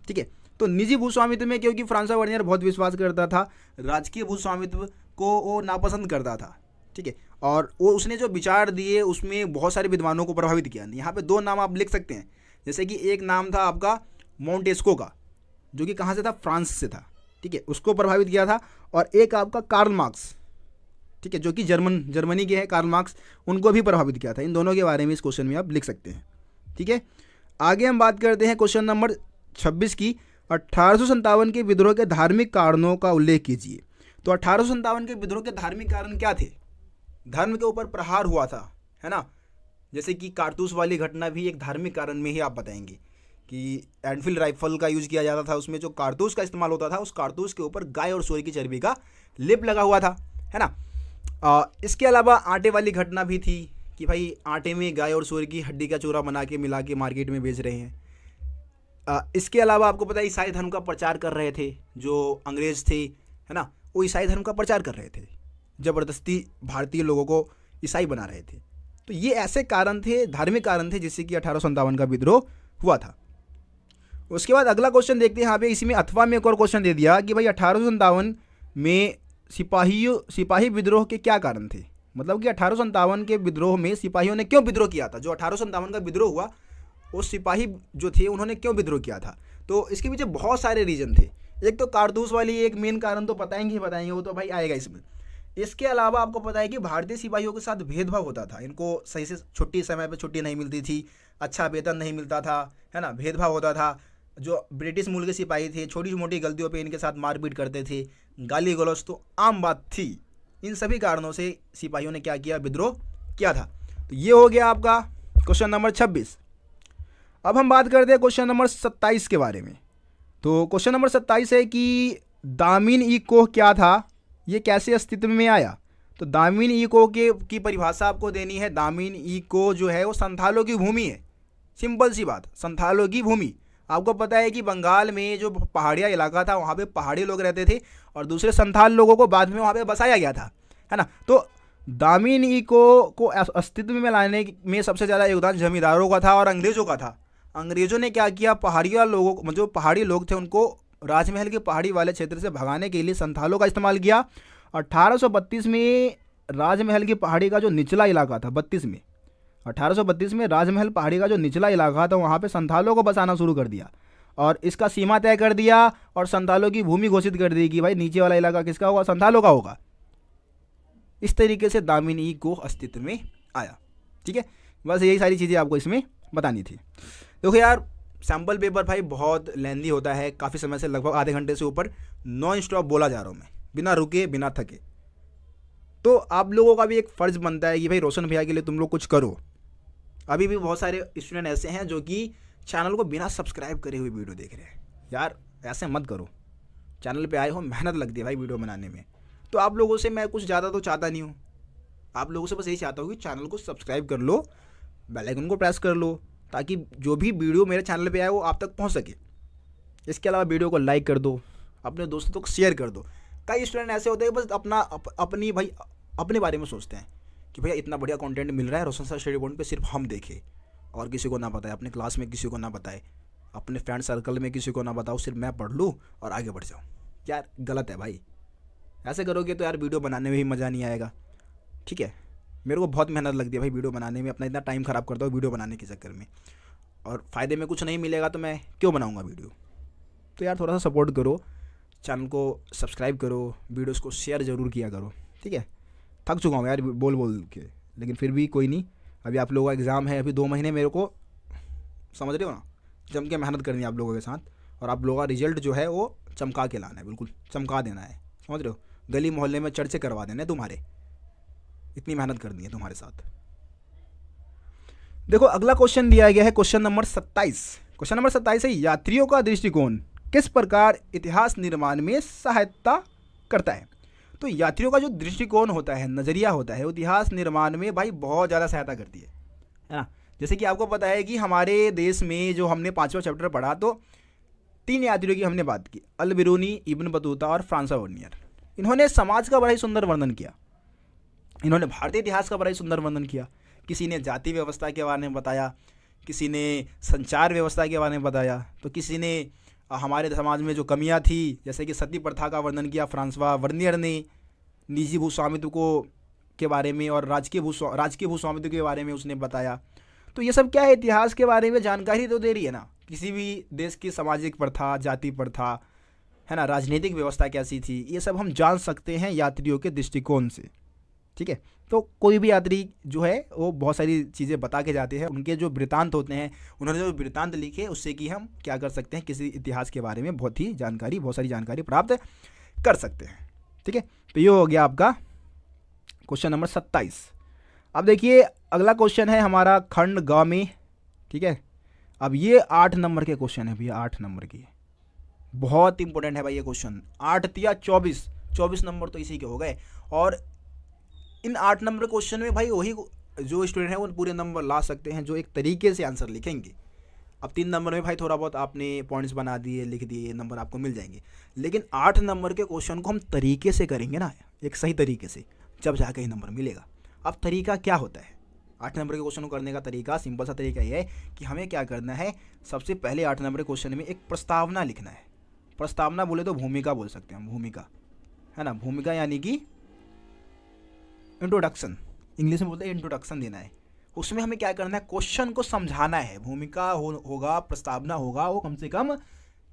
ठीक है, तो निजी भू स्वामित्व में, क्योंकि फ्रांसवा वर्नियर बहुत विश्वास करता था, राजकीय भू स्वामित्व को वो नापसंद करता था। ठीक है, और वो उसने जो विचार दिए उसमें बहुत सारे विद्वानों को प्रभावित किया। यहाँ पे 2 नाम आप लिख सकते हैं, जैसे कि एक नाम था आपका मोंटेस्को का, जो कि कहाँ से था, फ्रांस से था। ठीक है, उसको प्रभावित किया था। और एक आपका कार्ल मार्क्स, ठीक है, जो कि जर्मनी के हैं, कार्ल मार्क्स, उनको भी प्रभावित किया था। इन दोनों के बारे में इस क्वेश्चन में आप लिख सकते हैं। ठीक है, आगे हम बात करते हैं क्वेश्चन नंबर 26 की। 1857 के विद्रोह के धार्मिक कारणों का उल्लेख कीजिए। तो 1857 के विद्रोह के धार्मिक कारण क्या थे, धर्म के ऊपर प्रहार हुआ था, है ना। जैसे कि कारतूस वाली घटना भी एक धार्मिक कारण में ही आप बताएंगे कि एनफील्ड राइफल का यूज़ किया जाता था, उसमें जो कारतूस का इस्तेमाल होता था, उस कारतूस के ऊपर गाय और सूअर की चर्बी का लेप लगा हुआ था, है ना। इसके अलावा आटे वाली घटना भी थी कि भाई आटे में गाय और सूअर की हड्डी का चूरा बना के मिला के मार्केट में बेच रहे हैं। इसके अलावा आपको पता है ईसाई धर्म का प्रचार कर रहे थे जो अंग्रेज थे, है ना, वो ईसाई धर्म का प्रचार कर रहे थे, ज़बरदस्ती भारतीय लोगों को ईसाई बना रहे थे। तो ये ऐसे कारण थे, धार्मिक कारण थे, जिससे कि 1857 का विद्रोह हुआ था। उसके बाद अगला क्वेश्चन देखते हैं। यहाँ पे इसी में अथवा में एक और क्वेश्चन दे दिया कि भाई 1857 में सिपाही विद्रोह के क्या कारण थे, मतलब कि 1857 के विद्रोह में सिपाहियों ने क्यों विद्रोह किया था। जो 1857 का विद्रोह हुआ, वो सिपाही जो थे उन्होंने क्यों विद्रोह किया था। तो इसके पीछे बहुत सारे रीजन थे। एक तो कारतूस वाली एक मेन कारण तो बताएंगे ही बताएंगे, वो तो भाई आएगा इसमें। इसके अलावा आपको पता है कि भारतीय सिपाहियों के साथ भेदभाव होता था, इनको सही से छुट्टी समय पर छुट्टी नहीं मिलती थी, अच्छा वेतन नहीं मिलता था, है ना, भेदभाव होता था। जो ब्रिटिश मूल के सिपाही थे छोटी मोटी गलतियों पे इनके साथ मारपीट करते थे, गाली गलौज तो आम बात थी। इन सभी कारणों से सिपाहियों ने क्या किया, विद्रोह किया था। तो ये हो गया आपका क्वेश्चन नंबर 26। अब हम बात करते हैं क्वेश्चन नंबर 27 के बारे में। तो क्वेश्चन नंबर 27 है कि दामिन ई कोह क्या था, ये कैसे अस्तित्व में आया। तो दामिन ई कोह की परिभाषा आपको देनी है। दामिन ई कोह जो है वो संथालों की भूमि है, सिंपल सी बात, संथालों की भूमि। आपको पता है कि बंगाल में जो पहाड़िया इलाका था वहाँ पे पहाड़ी लोग रहते थे और दूसरे संथाल लोगों को बाद में वहाँ पे बसाया गया था, है ना। तो दामिन ई कोह को अस्तित्व में लाने में सबसे ज़्यादा योगदान जमींदारों का था और अंग्रेज़ों का था। अंग्रेज़ों ने क्या किया, पहाड़िया लोगों को, जो पहाड़ी लोग थे उनको राजमहल के पहाड़ी वाले क्षेत्र से भगाने के लिए संथालों का इस्तेमाल किया। 1832 में राजमहल की पहाड़ी का जो निचला इलाका था, 1832 में राजमहल पहाड़ी का जो निचला इलाका था वहाँ पे संथालों को बसाना शुरू कर दिया और इसका सीमा तय कर दिया और संथालों की भूमि घोषित कर दी कि भाई नीचे वाला इलाका किसका होगा, संथालों का होगा। इस तरीके से दामिनी को अस्तित्व में आया। ठीक है, बस यही सारी चीज़ें आपको इसमें बतानी थी। देखो यार, सैम्पल पेपर भाई बहुत लेंदी होता है, काफ़ी समय से लगभग आधे घंटे से ऊपर नॉन स्टॉप बोला जा रहा हूँ मैं, बिना रुके बिना थके। तो आप लोगों का भी एक फ़र्ज़ बनता है कि भाई रोशन भैया के लिए तुम लोग कुछ करो। अभी भी बहुत सारे स्टूडेंट ऐसे हैं जो कि चैनल को बिना सब्सक्राइब करे हुए वीडियो देख रहे हैं। यार ऐसे मत करो, चैनल पे आए हो, मेहनत लगती है भाई वीडियो बनाने में। तो आप लोगों से मैं कुछ ज़्यादा तो चाहता नहीं हूँ, आप लोगों से बस यही चाहता हूँ कि चैनल को सब्सक्राइब कर लो, बेल आइकन को प्रेस कर लो, ताकि जो भी वीडियो मेरे चैनल पे आए वो आप तक पहुँच सके। इसके अलावा वीडियो को लाइक कर दो, अपने दोस्तों को शेयर कर दो। कई स्टूडेंट ऐसे होते हैं बस अपने बारे में सोचते हैं कि भैया इतना बढ़िया कंटेंट मिल रहा है रोशन सर स्टडी पॉइंट पे, सिर्फ हम देखें और किसी को ना बताए, अपने क्लास में किसी को ना बताए, अपने फ्रेंड सर्कल में किसी को ना बताओ, सिर्फ मैं पढ़ लूँ और आगे बढ़ जाऊँ। यार गलत है भाई, ऐसे करोगे तो यार वीडियो बनाने में भी मज़ा नहीं आएगा। ठीक है, मेरे को बहुत मेहनत लगती है भाई वीडियो बनाने में, अपना इतना टाइम ख़राब करता हूँ वीडियो बनाने के चक्कर में, और फ़ायदे में कुछ नहीं मिलेगा तो मैं क्यों बनाऊँगा वीडियो। तो यार थोड़ा सा सपोर्ट करो, चैनल को सब्सक्राइब करो, वीडियोज़ को शेयर ज़रूर किया करो। ठीक है, थक चुका हूँ यार बोल बोल के, लेकिन फिर भी कोई नहीं, अभी आप लोगों का एग्ज़ाम है, अभी 2 महीने मेरे को, समझ रहे हो ना, जम के मेहनत करनी है आप लोगों के साथ, और आप लोगों का रिजल्ट जो है वो चमका के लाना है, बिल्कुल चमका देना है, समझ रहे हो, गली मोहल्ले में चर्चे करवा देना है तुम्हारे, इतनी मेहनत करनी है तुम्हारे साथ। देखो अगला क्वेश्चन दिया गया है क्वेश्चन नंबर 27। क्वेश्चन नंबर 27 है, यात्रियों का दृष्टिकोण किस प्रकार इतिहास निर्माण में सहायता करता है। तो यात्रियों का जो दृष्टिकोण होता है, नज़रिया होता है, इतिहास निर्माण में भाई बहुत ज़्यादा सहायता करती है ना। जैसे कि आपको पता है कि हमारे देश में जो हमने 5वां चैप्टर पढ़ा, तो 3 यात्रियों की हमने बात की, अल बिरूनी, इब्न बतूता और फ्रांसवा वर्नियर। इन्होंने समाज का बड़ा ही सुंदर वर्णन किया, इन्होंने भारतीय इतिहास का बड़ा ही सुंदर वर्णन किया। किसी ने जाति व्यवस्था के बारे में बताया, किसी ने संचार व्यवस्था के बारे में बताया, तो किसी ने हमारे समाज में जो कमियां थी जैसे कि सती प्रथा का वर्णन किया फ्रांसवा वर्नियर ने, निजी भूस्वामित्व को के बारे में और राजकीय भूस्वामित्व के बारे में उसने बताया। तो ये सब क्या है, इतिहास के बारे में जानकारी तो दे रही है ना, किसी भी देश की सामाजिक प्रथा, जाति प्रथा है ना, राजनीतिक व्यवस्था कैसी थी, ये सब हम जान सकते हैं यात्रियों के दृष्टिकोण से। ठीक है, तो कोई भी यात्री जो है वो बहुत सारी चीज़ें बता के जाते हैं, उनके जो वृत्तांत होते हैं, उन्होंने जो वृत्तांत लिखे उससे कि हम क्या कर सकते हैं, किसी इतिहास के बारे में बहुत सारी जानकारी प्राप्त कर सकते हैं। ठीक है, तो ये हो गया आपका क्वेश्चन नंबर 27। अब देखिए अगला क्वेश्चन है हमारा खंड ग में। ठीक है, अब ये 8 नंबर के क्वेश्चन है भैया, 8 नंबर की, बहुत इंपॉर्टेंट है भाई ये क्वेश्चन। 8 या 24 नंबर तो इसी के हो गए, और इन 8 नंबर क्वेश्चन में भाई वही जो स्टूडेंट है वो पूरे नंबर ला सकते हैं जो एक तरीके से आंसर लिखेंगे। अब 3 नंबर में भाई थोड़ा बहुत आपने पॉइंट्स बना दिए, लिख दिए, नंबर आपको मिल जाएंगे, लेकिन 8 नंबर के क्वेश्चन को हम तरीके से करेंगे ना, एक सही तरीके से, जब जाके ही नंबर मिलेगा। अब तरीका क्या होता है 8 नंबर के क्वेश्चन को करने का तरीका, सिंपल सा तरीका ये है कि हमें क्या करना है, सबसे पहले 8 नंबर के क्वेश्चन में एक प्रस्तावना लिखना है। प्रस्तावना बोले तो भूमिका बोल सकते हैं हम, भूमिका है ना, भूमिका यानी कि इंट्रोडक्शन, इंग्लिश में बोलते हैं इंट्रोडक्शन देना है। उसमें हमें क्या करना है, क्वेश्चन को समझाना है। भूमिका होगा, प्रस्तावना होगा, वो कम से कम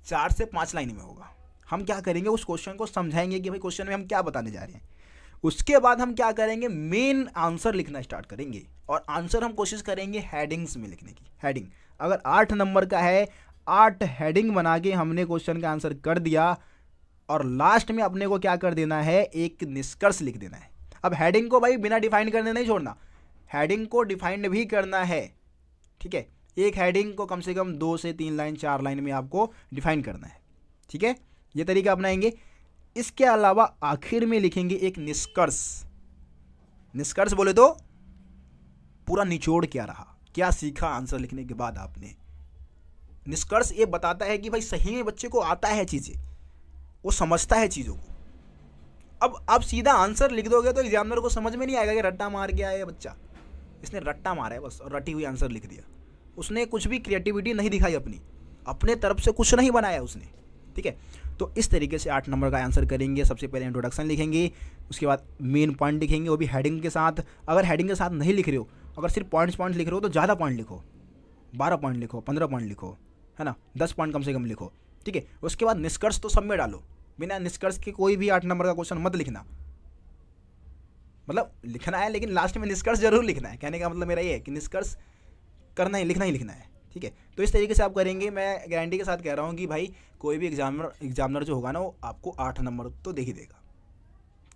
4 से 5 लाइन में होगा। हम क्या करेंगे, उस क्वेश्चन को समझाएंगे कि भाई क्वेश्चन में हम क्या बताने जा रहे हैं। उसके बाद हम क्या करेंगे, मेन आंसर लिखना स्टार्ट करेंगे, और आंसर हम कोशिश करेंगे हेडिंग्स में लिखने की। हेडिंग अगर 8 नंबर का है, 8 हेडिंग बना के हमने क्वेश्चन का आंसर कर दिया, और लास्ट में अपने को क्या कर देना है, एक निष्कर्ष लिख देना है। अब हेडिंग को भाई बिना डिफाइन करने नहीं छोड़ना, हेडिंग को डिफाइंड भी करना है। ठीक है, एक हेडिंग को कम से कम 2 से 3 लाइन 4 लाइन में आपको डिफाइन करना है। ठीक है, ये तरीका अपनाएंगे। इसके अलावा आखिर में लिखेंगे एक निष्कर्ष। निष्कर्ष बोले तो पूरा निचोड़ क्या रहा, क्या सीखा आंसर लिखने के बाद आपने। निष्कर्ष ये बताता है कि भाई सही में बच्चे को आता है चीज़ें, वो समझता है चीज़ों को। अब आप सीधा आंसर लिख दोगे तो एग्जामिनर को समझ में नहीं आएगा कि रट्टा मार के आया है बच्चा, इसने रट्टा मारा है बस और रटी हुई आंसर लिख दिया। उसने कुछ भी क्रिएटिविटी नहीं दिखाई, अपने तरफ से कुछ नहीं बनाया उसने। ठीक है, तो इस तरीके से 8 नंबर का आंसर करेंगे। सबसे पहले इंट्रोडक्शन लिखेंगे, उसके बाद मेन पॉइंट लिखेंगे, वो भी हेडिंग के साथ। अगर हेडिंग के साथ नहीं लिख रहे हो, अगर सिर्फ पॉइंट्स लिख रहे हो तो ज़्यादा पॉइंट लिखो, 12 पॉइंट लिखो, 15 पॉइंट लिखो, है ना, 10 पॉइंट कम से कम लिखो। ठीक है, उसके बाद निष्कर्ष तो सब में डालो, बिना निष्कर्ष के कोई भी 8 नंबर का क्वेश्चन मत लिखना। मतलब लिखना है लेकिन लास्ट में निष्कर्ष जरूर लिखना है। कहने का मतलब मेरा ये है कि निष्कर्ष करना ही, लिखना ही लिखना है, ठीक है। तो इस तरीके से आप करेंगे। मैं गारंटी के साथ कह रहा हूँ कि भाई कोई भी एग्जामिनर जो होगा ना वो आपको 8 नंबर तो दे ही देगा,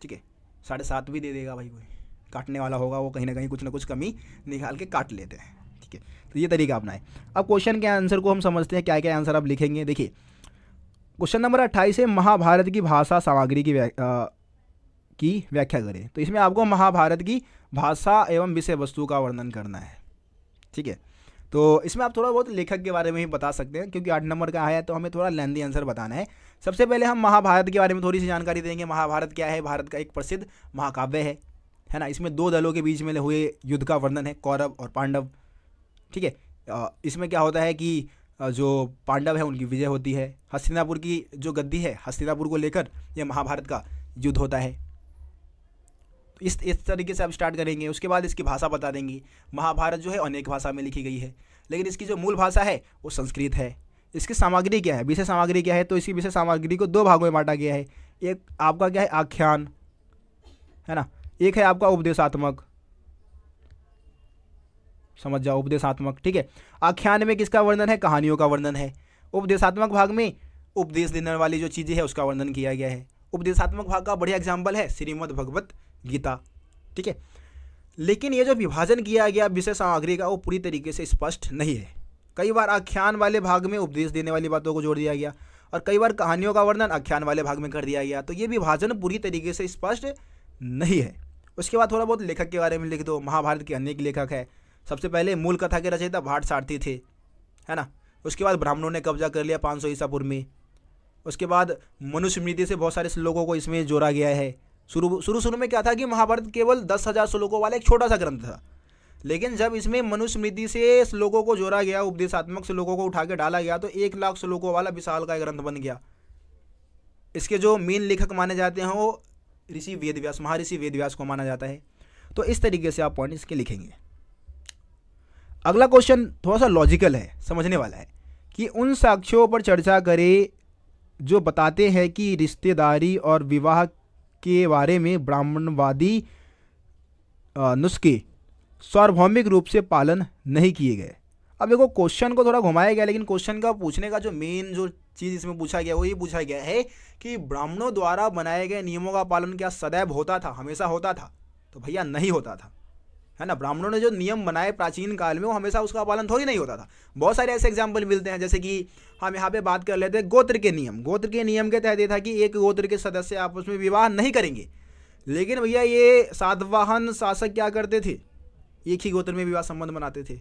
ठीक है। 7.5 भी दे देगा भाई, कोई काटने वाला होगा वो कहीं ना कुछ कमी निकाल के काट लेते हैं, ठीक है। तो ये तरीका अपना है। अब क्वेश्चन के आंसर को हम समझते हैं, क्या क्या आंसर आप लिखेंगे। देखिए क्वेश्चन नंबर 28 है, महाभारत की भाषा सामग्री की व्याख्या करें। तो इसमें आपको महाभारत की भाषा एवं विषय वस्तु का वर्णन करना है, ठीक है। तो इसमें आप थोड़ा बहुत लेखक के बारे में ही बता सकते हैं, क्योंकि 8 नंबर का है तो हमें थोड़ा लेंदी आंसर बताना है। सबसे पहले हम महाभारत के बारे में थोड़ी सी जानकारी देंगे। महाभारत क्या है? भारत का एक प्रसिद्ध महाकाव्य है ना। इसमें 2 दलों के बीच में हुए युद्ध का वर्णन है, कौरव और पांडव, ठीक है। इसमें क्या होता है कि जो पांडव है उनकी विजय होती है। हस्तिनापुर की जो गद्दी है, हस्तिनापुर को लेकर यह महाभारत का युद्ध होता है। इस तरीके से आप स्टार्ट करेंगे। उसके बाद इसकी भाषा बता देंगे। महाभारत जो है अनेक भाषा में लिखी गई है, लेकिन इसकी जो मूल भाषा है वो संस्कृत है। इसकी सामग्री क्या है, विषय सामग्री क्या है? तो इसी विषय सामग्री को 2 भागों में बांटा गया है। एक आपका क्या है, आख्यान है ना, एक है आपका उपदेशात्मक, समझ जाओ, उपदेशात्मक, ठीक है। आख्यान में किसका वर्णन है? कहानियों का वर्णन है। उपदेशात्मक भाग में उपदेश देने वाली जो चीज़ें है उसका वर्णन किया गया है। उपदेशात्मक भाग का बढ़िया एग्जाम्पल है श्रीमद् भगवत गीता, ठीक है। लेकिन ये जो विभाजन किया गया विषय सामग्री का वो पूरी तरीके से स्पष्ट नहीं है। कई बार आख्यान वाले भाग में उपदेश देने वाली बातों को जोड़ दिया गया और कई बार कहानियों का वर्णन आख्यान वाले भाग में कर दिया गया। तो ये विभाजन पूरी तरीके से स्पष्ट नहीं है। उसके बाद थोड़ा बहुत लेखक के बारे में लिख दो। महाभारत के अनेक लेखक है। सबसे पहले मूल कथा के रचयिता भाट सारथी थे, है ना। उसके बाद ब्राह्मणों ने कब्जा कर लिया 500 ईसा पूर्व में। उसके बाद मनुस्मृति से बहुत सारे श्लोकों को इसमें जोड़ा गया है। शुरू में क्या था कि महाभारत केवल 10,000 श्लोकों वाला एक छोटा सा ग्रंथ था, लेकिन जब इसमें मनुस्मृति से श्लोकों को जोड़ा गया, उपदेशात्मक श्लोकों को उठा के डाला गया, तो 1 लाख श्लोकों वाला विशाल का ग्रंथ बन गया। इसके जो मेन लेखक माने जाते हैं वो ऋषि वेदव्यास, महर्षि वेदव्यास को माना जाता है। तो इस तरीके से आप पॉइंट इसके लिखेंगे। अगला क्वेश्चन थोड़ा सा लॉजिकल है, समझने वाला है कि उन साक्ष्यों पर चर्चा करें जो बताते हैं कि रिश्तेदारी और विवाह के बारे में ब्राह्मणवादी नुस्खे सार्वभौमिक रूप से पालन नहीं किए गए। अब देखो क्वेश्चन को थोड़ा घुमाया गया, लेकिन क्वेश्चन का पूछने का जो मेन जो चीज़ इसमें पूछा गया वो ये पूछा गया है कि ब्राह्मणों द्वारा बनाए गए नियमों का पालन क्या सदैव होता था, हमेशा होता था? तो भैया नहीं होता था, है ना। ब्राह्मणों ने जो नियम बनाए प्राचीन काल में वो हमेशा उसका पालन थोड़ी नहीं होता था। बहुत सारे ऐसे एग्जाम्पल मिलते हैं, जैसे कि हम यहाँ पे बात कर लेते हैं गोत्र के नियम। गोत्र के नियम के तहत ये था कि एक गोत्र के सदस्य आपस में विवाह नहीं करेंगे, लेकिन भैया ये सातवाहन शासक क्या करते थे, एक ही गोत्र में विवाह संबंध बनाते थे,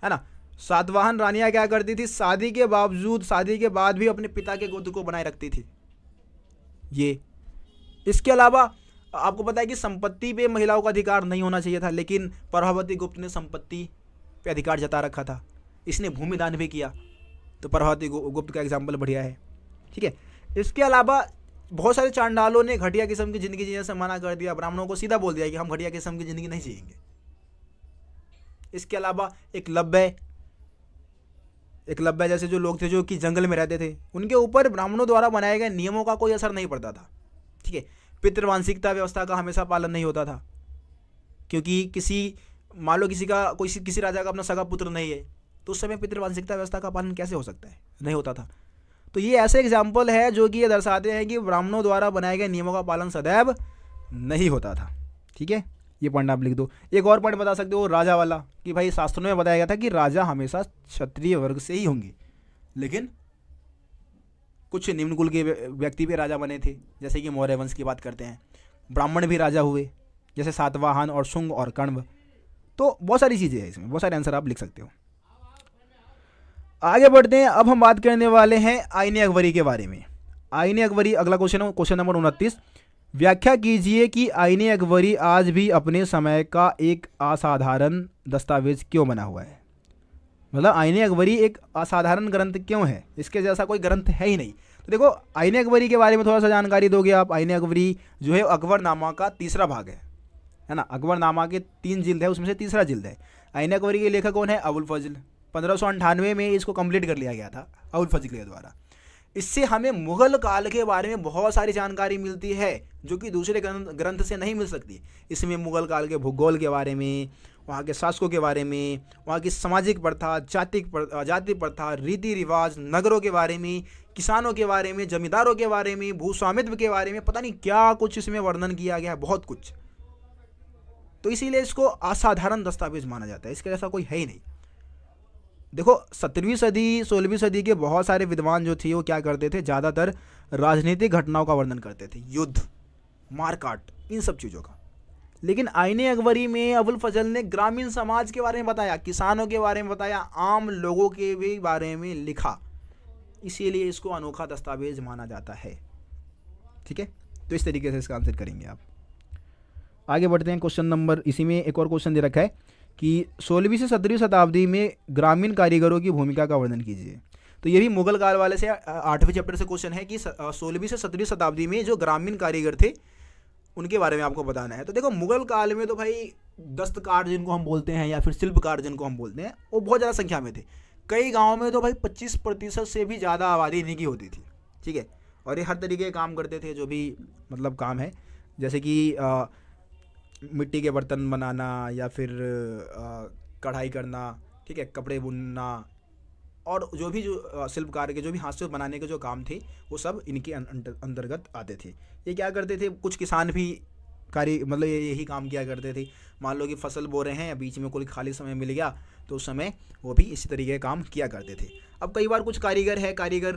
है ना। सातवाहन रानियाँ क्या करती थी, शादी के बाद भी अपने पिता के गोत्र को बनाए रखती थी। ये इसके अलावा आपको पता है कि संपत्ति पे महिलाओं का अधिकार नहीं होना चाहिए था, लेकिन प्रभावती गुप्त ने संपत्ति पे अधिकार जता रखा था। इसने भूमि दान भी किया, तो प्रभावती गुप्त का एग्जाम्पल बढ़िया है, ठीक है। इसके अलावा बहुत सारे चांडालों ने घटिया किस्म की ज़िंदगी जीने से मना कर दिया। ब्राह्मणों को सीधा बोल दिया कि हम घटिया किस्म की ज़िंदगी नहीं जिएंगे। इसके अलावा एकलव्य जैसे जो लोग थे जो कि जंगल में रहते थे, उनके ऊपर ब्राह्मणों द्वारा बनाए गए नियमों का कोई असर नहीं पड़ता था, ठीक है। पितृवांशिकता व्यवस्था का हमेशा पालन नहीं होता था, क्योंकि मान लो किसी राजा का अपना सगा पुत्र नहीं है, तो उस समय पितृवांशिकता व्यवस्था का पालन कैसे हो सकता है? नहीं होता था। तो ये ऐसे एग्जाम्पल है जो कि ये दर्शाते हैं कि ब्राह्मणों द्वारा बनाए गए नियमों का पालन सदैव नहीं होता था, ठीक है। ये पॉइंट आप लिख दो। एक और पॉइंट बता सकते हो राजा वाला, कि भाई शास्त्रों में बताया गया था कि राजा हमेशा क्षत्रिय वर्ग से ही होंगे, लेकिन कुछ निम्न कुल के व्यक्ति भी राजा बने थे, जैसे कि मौर्य वंश की बात करते हैं। ब्राह्मण भी राजा हुए, जैसे सातवाहन और शुंग और कण्व। तो बहुत सारी चीज़ें हैं इसमें, बहुत सारे आंसर आप लिख सकते हो। आगे बढ़ते हैं। अब हम बात करने वाले हैं आईने अकबरी के बारे में। आईने अकबरी अगला क्वेश्चन है, क्वेश्चन नंबर 29। व्याख्या कीजिए कि आईने अकबरी आज भी अपने समय का एक असाधारण दस्तावेज क्यों बना हुआ है। मतलब आईने अकबरी एक असाधारण ग्रंथ क्यों है, इसके जैसा कोई ग्रंथ है ही नहीं। तो देखो आईने अकबरी के बारे में थोड़ा सा जानकारी दोगे आप। आईने अकबरी जो है अकबरनामा का तीसरा भाग है ना। अकबरनामा के 3 जिल्द है, उसमें से तीसरा जिल्द है। आईने अकबरी के लेखक कौन है? अबुल फजल। 1598 में इसको कंप्लीट कर लिया गया था अबुल फजल के द्वारा। इससे हमें मुगल काल के बारे में बहुत सारी जानकारी मिलती है जो कि दूसरे ग्रंथ से नहीं मिल सकती। इसमें मुगल काल के भूगोल के बारे में, वहाँ के शासकों के बारे में, वहाँ की सामाजिक प्रथा, जाति प्रथा, रीति रिवाज, नगरों के बारे में, किसानों के बारे में, जमींदारों के बारे में, भूस्वामित्व के बारे में, पता नहीं क्या कुछ इसमें वर्णन किया गया है, बहुत कुछ। तो इसीलिए इसको असाधारण दस्तावेज माना जाता है, इसके जैसा कोई है ही नहीं। देखो 17वीं सदी 16वीं सदी के बहुत सारे विद्वान जो थे वो क्या करते थे, ज़्यादातर राजनीतिक घटनाओं का वर्णन करते थे, युद्ध, मारकाट, इन सब चीज़ों का। लेकिन आईने अकबरी में अबुल फजल ने ग्रामीण समाज के बारे में बताया, किसानों के बारे में बताया, आम लोगों के भी बारे में लिखा, इसीलिए इसको अनोखा दस्तावेज माना जाता है। ठीक है, तो इस तरीके से इसका आंसर करेंगे आप। आगे बढ़ते हैं। क्वेश्चन नंबर, इसी में एक और क्वेश्चन दे रखा है कि 16वीं से 17वीं शताब्दी में ग्रामीण कारीगरों की भूमिका का वर्णन कीजिए। तो ये भी मुगल काल वाले से 8वें चैप्टर से क्वेश्चन है कि 16वीं से 17वीं शताब्दी में जो ग्रामीण कारीगर थे उनके बारे में आपको बताना है। तो देखो मुगल काल में तो भाई दस्तकार जिनको हम बोलते हैं या फिर शिल्पकार जिनको हम बोलते हैं वो बहुत ज़्यादा संख्या में थे। कई गाँव में तो भाई 25% से भी ज़्यादा आबादी इन्हीं की होती थी। ठीक है, और ये हर तरीके के काम करते थे, जो भी मतलब काम है, जैसे कि मिट्टी के बर्तन बनाना या फिर कढ़ाई करना, ठीक है, कपड़े बुनना, और जो भी जो शिल्पकार के जो भी हाथ से बनाने के जो काम थे वो सब इनके अंतर्गत आते थे। ये क्या करते थे, कुछ किसान भी मतलब यही काम किया करते थे। मान लो कि फसल बो रहे हैं, बीच में कोई खाली समय मिल गया तो उस समय वो भी इसी तरीके का काम किया करते थे। अब कई बार कुछ कारीगर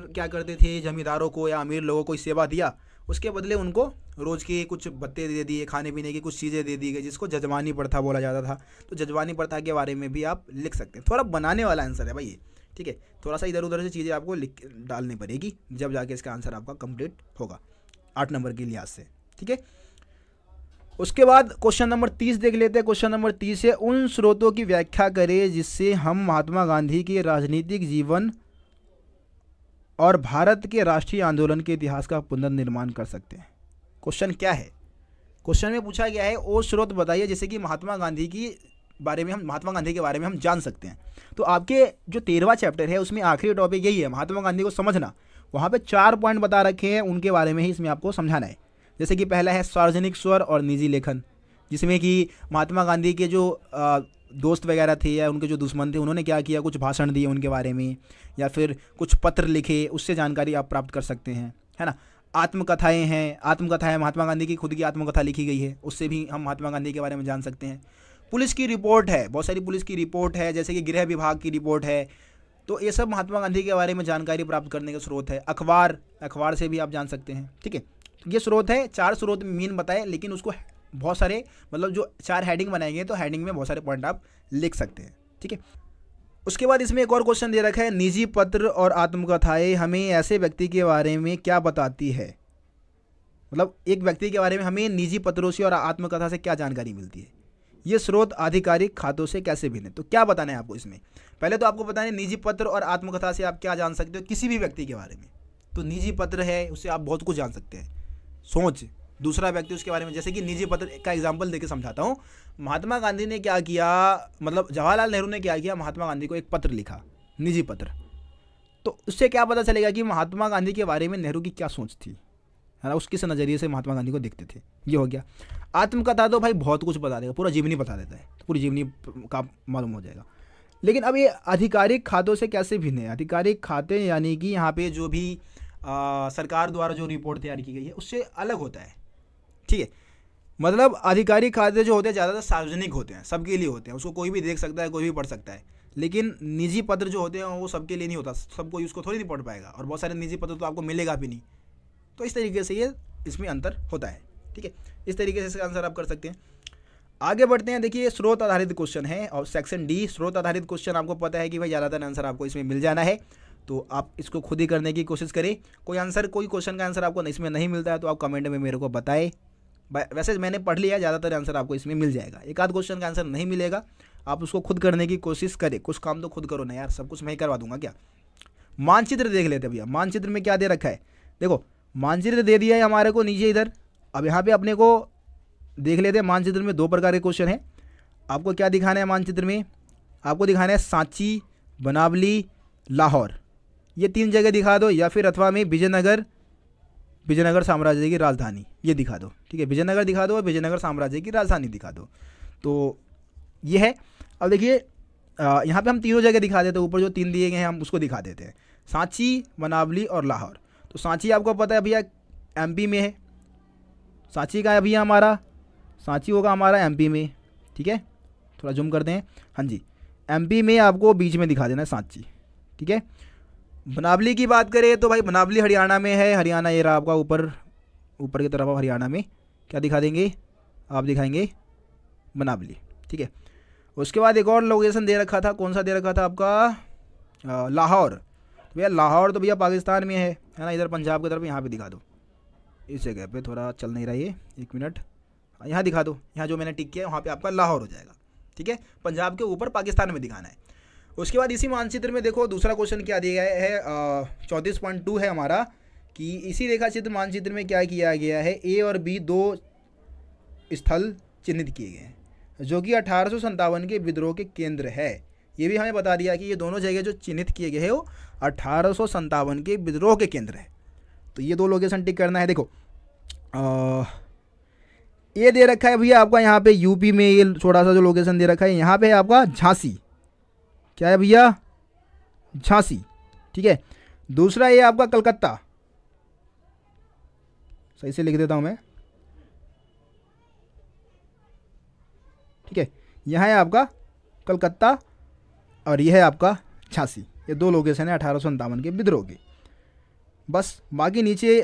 क्या करते थे, जमींदारों को या अमीर लोगों को सेवा दिया, उसके बदले उनको रोज़ के कुछ भत्ते दे दिए, खाने पीने की कुछ चीज़ें दे दी गई, जिसको जजमानी प्रथा बोला जाता था। तो जजमानी प्रथा के बारे में भी आप लिख सकते हैं। थोड़ा बनाने वाला आंसर है भाई ये, ठीक है, थोड़ा सा इधर उधर से चीज़ें आपको लिख डालनी पड़ेगी, जब जाके इसका आंसर आपका कंप्लीट होगा 8 नंबर के लिहाज से। ठीक है, उसके बाद क्वेश्चन नंबर 30 देख लेते हैं। क्वेश्चन नंबर 30 है, उन स्रोतों की व्याख्या करें जिससे हम महात्मा गांधी के राजनीतिक जीवन और भारत के राष्ट्रीय आंदोलन के इतिहास का पुनर्निर्माण कर सकते हैं। क्वेश्चन क्या है, क्वेश्चन में पूछा गया है वो स्रोत बताइए जिससे कि महात्मा गांधी के बारे में हम जान सकते हैं। तो आपके जो 13वां चैप्टर है उसमें आखिरी टॉपिक यही है, महात्मा गांधी को समझना। वहाँ पे 4 पॉइंट बता रखे हैं, उनके बारे में ही इसमें आपको समझाना है। जैसे कि पहला है सार्वजनिक स्वर और निजी लेखन, जिसमें कि महात्मा गांधी के जो दोस्त वगैरह थे या उनके जो दुश्मन थे उन्होंने क्या किया, कुछ भाषण दिए उनके बारे में, या फिर कुछ पत्र लिखे, उससे जानकारी आप प्राप्त कर सकते हैं, है ना। आत्मकथाएं हैं, आत्मकथाएं महात्मा गांधी की खुद की आत्मकथा लिखी गई है, उससे भी हम महात्मा गांधी के बारे में जान सकते हैं। पुलिस की रिपोर्ट है, बहुत सारी पुलिस की रिपोर्ट है, जैसे कि गृह विभाग की रिपोर्ट है। तो ये सब महात्मा गांधी के बारे में जानकारी प्राप्त करने का स्रोत है। अखबार से भी आप जान सकते हैं। ठीक है, ये स्रोत है, 4 स्रोत मेन बताए, लेकिन उसको बहुत सारे मतलब जो 4 हेडिंग बनाएंगे तो हेडिंग में बहुत सारे पॉइंट आप लिख सकते हैं। ठीक है, उसके बाद इसमें एक और क्वेश्चन दे रखा है, निजी पत्र और आत्मकथाएं हमें ऐसे व्यक्ति के बारे में क्या बताती है। मतलब एक व्यक्ति के बारे में हमें निजी पत्रों से और आत्मकथा से क्या जानकारी मिलती है। ये स्रोत आधिकारिक खातों से कैसे भिन्न है। तो क्या बताना है आपको इसमें, पहले तो आपको बताना है निजी पत्र और आत्मकथा से आप क्या जान सकते हो किसी भी व्यक्ति के बारे में। तो निजी पत्र है, उससे आप बहुत कुछ जान सकते हैं, सोच दूसरा व्यक्ति उसके बारे में। जैसे कि निजी पत्र का एग्जांपल देके समझाता हूँ। महात्मा गांधी ने क्या किया, मतलब जवाहरलाल नेहरू ने क्या किया, महात्मा गांधी को एक पत्र लिखा, निजी पत्र। तो उससे क्या पता चलेगा कि महात्मा गांधी के बारे में नेहरू की क्या सोच थी, है ना, उसके नज़रिए से महात्मा गांधी को देखते थे। ये हो गया। आत्मकथा तो भाई बहुत कुछ बता देगा, पूरा जीवनी बता देता है, तो पूरी जीवनी का मालूम हो जाएगा। लेकिन अब ये आधिकारिक खातों से कैसे भिन्न है। आधिकारिक खाते यानी कि यहाँ पे जो भी सरकार द्वारा जो रिपोर्ट तैयार की गई है उससे अलग होता है। ठीक है, मतलब आधिकारिक खाते जो होते हैं ज़्यादातर सार्वजनिक होते हैं, सबके लिए होते हैं, उसको कोई भी देख सकता है, कोई भी पढ़ सकता है। लेकिन निजी पत्र जो होते हैं वो सबके लिए नहीं होता, सब कोई उसको थोड़ी नहीं पढ़ पाएगा, और बहुत सारे निजी पत्र तो आपको मिलेगा भी नहीं। तो इस तरीके से ये इसमें अंतर होता है। ठीक है, इस तरीके से इसका आंसर आप कर सकते हैं। आगे बढ़ते हैं। देखिए स्रोत आधारित क्वेश्चन है और सेक्शन डी स्रोत आधारित क्वेश्चन आपको पता है कि भाई ज़्यादातर आंसर आपको इसमें मिल जाना है, तो आप इसको खुद ही करने की कोशिश करें। कोई क्वेश्चन का आंसर आपको इसमें नहीं मिलता है तो आप कमेंट में मेरे को बताएं। वैसे मैंने पढ़ लिया, ज़्यादातर आंसर आपको इसमें मिल जाएगा। एक आध क्वेश्चन का आंसर नहीं मिलेगा, आप उसको खुद करने की कोशिश करें। कुछ काम तो खुद करो ना यार, सब कुछ मैं ही करवा दूंगा क्या। मानचित्र देख लेते हैं भैया, मानचित्र में क्या दे रखा है। देखो मानचित्र दे दिया है हमारे को नीचे इधर। अब यहाँ पे अपने को देख लेते हैं, मानचित्र में 2 प्रकार के क्वेश्चन हैं। आपको क्या दिखाना है मानचित्र में, आपको दिखाना है सांची, बनावली, लाहौर। ये 3 जगह दिखा दो, या फिर अथवा में विजयनगर साम्राज्य की राजधानी ये दिखा दो। ठीक है, विजयनगर दिखा दो और विजयनगर साम्राज्य की राजधानी दिखा दो। तो ये है। अब देखिए यहाँ पे हम तीनों जगह दिखा देते हैं, ऊपर जो 3 दिए गए हैं हम उसको दिखा देते हैं, सांची, मनावली और लाहौर। तो सांची आपको पता है भैया एमपी में है, सांची का है भैया हमारा, सांची होगा हमारा एमपी में। ठीक है, थोड़ा जूम करते हैं, हाँ जी, एमपी में आपको बीच में दिखा देना है सांची। ठीक है, मनावली की बात करें तो भाई मनावली हरियाणा में है, हरियाणा ये रहा आपका ऊपर की तरफ, आप हरियाणा में क्या दिखा देंगे, आप दिखाएंगे मनावली। ठीक है, उसके बाद एक और लोकेशन दे रखा था, कौन सा दे रखा था आपका, लाहौर। तो भैया लाहौर तो भैया पाकिस्तान में है ना, इधर पंजाब की तरफ, यहाँ पे दिखा दो, इस जगह पे थोड़ा चल नहीं रहा ये, 1 मिनट, यहाँ दिखा दो, यहाँ जो मैंने टिक किया है वहाँ पे आपका लाहौर हो जाएगा। ठीक है, पंजाब के ऊपर पाकिस्तान में दिखाना है। उसके बाद इसी मानचित्र में देखो दूसरा क्वेश्चन क्या दिया गया है, 34.2 है हमारा, कि इसी रेखा चित्र मानचित्र में क्या किया गया है, ए और बी 2 स्थल चिन्हित किए गए हैं जो कि 1857 के विद्रोह के केंद्र है। ये भी हमें बता दिया कि ये दोनों जगह जो चिन्हित किए गए हैं वो 1857 के विद्रोह के केंद्र है। तो ये 2 लोकेशन टिक करना है। देखो ये दे रखा है भैया आपका यहाँ पे यूपी में, ये छोटा सा जो लोकेशन दे रखा है यहाँ पे है आपका झांसी, क्या है भैया, झांसी। ठीक है, दूसरा ये आपका कलकत्ता, सही से लिख देता हूँ मैं। ठीक है, यहाँ है आपका कलकत्ता और यह है आपका झांसी। ये 2 लोकेशन है 1857 के विद्रोह की। बस बाकी नीचे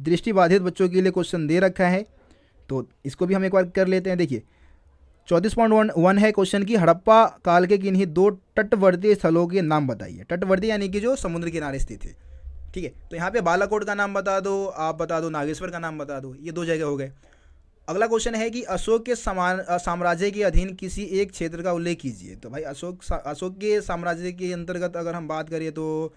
दृष्टिबाधित बच्चों के लिए क्वेश्चन दे रखा है, तो इसको भी हम एक बार कर लेते हैं। देखिए 34.1 है क्वेश्चन की, हड़प्पा काल के किन्हीं 2 तटवर्ती स्थलों के नाम बताइए। तटवर्ती यानी कि जो समुद्र किनारे स्थित है। ठीक है, तो यहाँ पे बालाकोट का नाम बता दो, आप बता दो नागेश्वर का नाम बता दो, ये 2 जगह हो गए। अगला क्वेश्चन है कि अशोक के साम्राज्य के अधीन किसी एक क्षेत्र का उल्लेख कीजिए। तो भाई अशोक के साम्राज्य के अंतर्गत अगर हम बात करें तो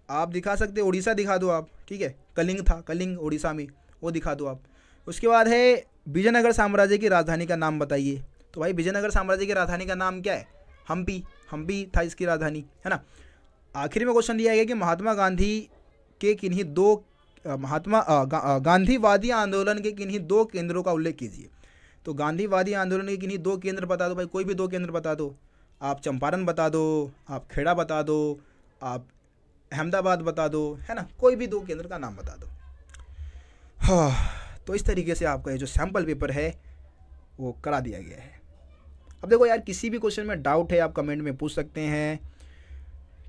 आप दिखा सकते हो, उड़ीसा दिखा दो आप। ठीक है, कलिंग था, कलिंग उड़ीसा में, वो दिखा दो आप। उसके बाद है विजयनगर साम्राज्य की राजधानी का नाम बताइए। तो भाई विजयनगर साम्राज्य की राजधानी का नाम क्या है, हम्पी था इसकी राजधानी, है ना। आखिर में क्वेश्चन दिया गया कि महात्मा गांधी के किन्हीं 2 गांधीवादी आंदोलन के किन्हीं 2 केंद्रों का उल्लेख कीजिए। तो गांधीवादी आंदोलन के किन्हीं 2 केंद्र बता दो भाई, कोई भी 2 केंद्र बता दो, आप चंपारण बता दो, आप खेड़ा बता दो, आप अहमदाबाद बता दो, है ना, कोई भी 2 केंद्र का नाम बता दो। हाँ, तो इस तरीके से आपका ये जो सैम्पल पेपर है वो करा दिया गया है। अब देखो यार, किसी भी क्वेश्चन में डाउट है आप कमेंट में पूछ सकते हैं,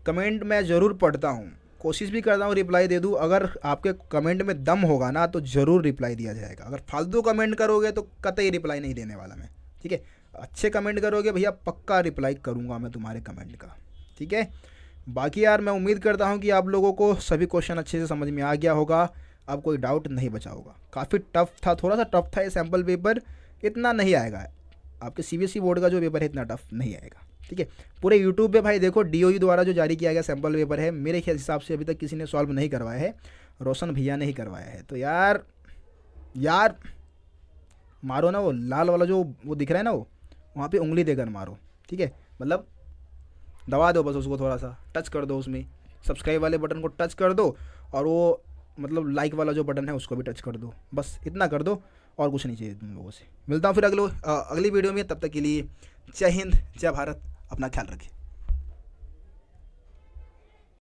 कमेंट मैं ज़रूर पढ़ता हूँ, कोशिश भी करता हूँ रिप्लाई दे दूँ। अगर आपके कमेंट में दम होगा ना तो ज़रूर रिप्लाई दिया जाएगा। अगर फालतू कमेंट करोगे तो कतई रिप्लाई नहीं देने वाला मैं। ठीक है, अच्छे कमेंट करोगे भैया पक्का रिप्लाई करूँगा मैं तुम्हारे कमेंट का। ठीक है, बाकी यार मैं उम्मीद करता हूँ कि आप लोगों को सभी क्वेश्चन अच्छे से समझ में आ गया होगा, अब कोई डाउट नहीं बचा होगा। काफ़ी टफ था, थोड़ा सा टफ था ये सैम्पल पेपर, इतना नहीं आएगा आपके सीबीएसई बोर्ड का जो पेपर है, इतना टफ नहीं आएगा। ठीक है, पूरे यूट्यूब पे भाई देखो डीओई द्वारा जो जारी किया गया सैम्पल पेपर है, मेरे हिसाब से अभी तक किसी ने सॉल्व नहीं करवाया है, रोशन भैया ने ही करवाया है। तो यार मारो ना, वो लाल वाला जो वो दिख रहा है ना, वो वहाँ पे उंगली देकर मारो। ठीक है, मतलब दबा दो बस उसको, थोड़ा सा टच कर दो, उसमें सब्सक्राइब वाले बटन को टच कर दो, और वो मतलब लाइक वाला जो बटन है उसको भी टच कर दो, बस इतना कर दो, और कुछ नहीं चाहिए तुम लोगों से। मिलता हूँ फिर अगली वीडियो में, तब तक के लिए जय हिंद, जय भारत, अपना ख्याल रखें।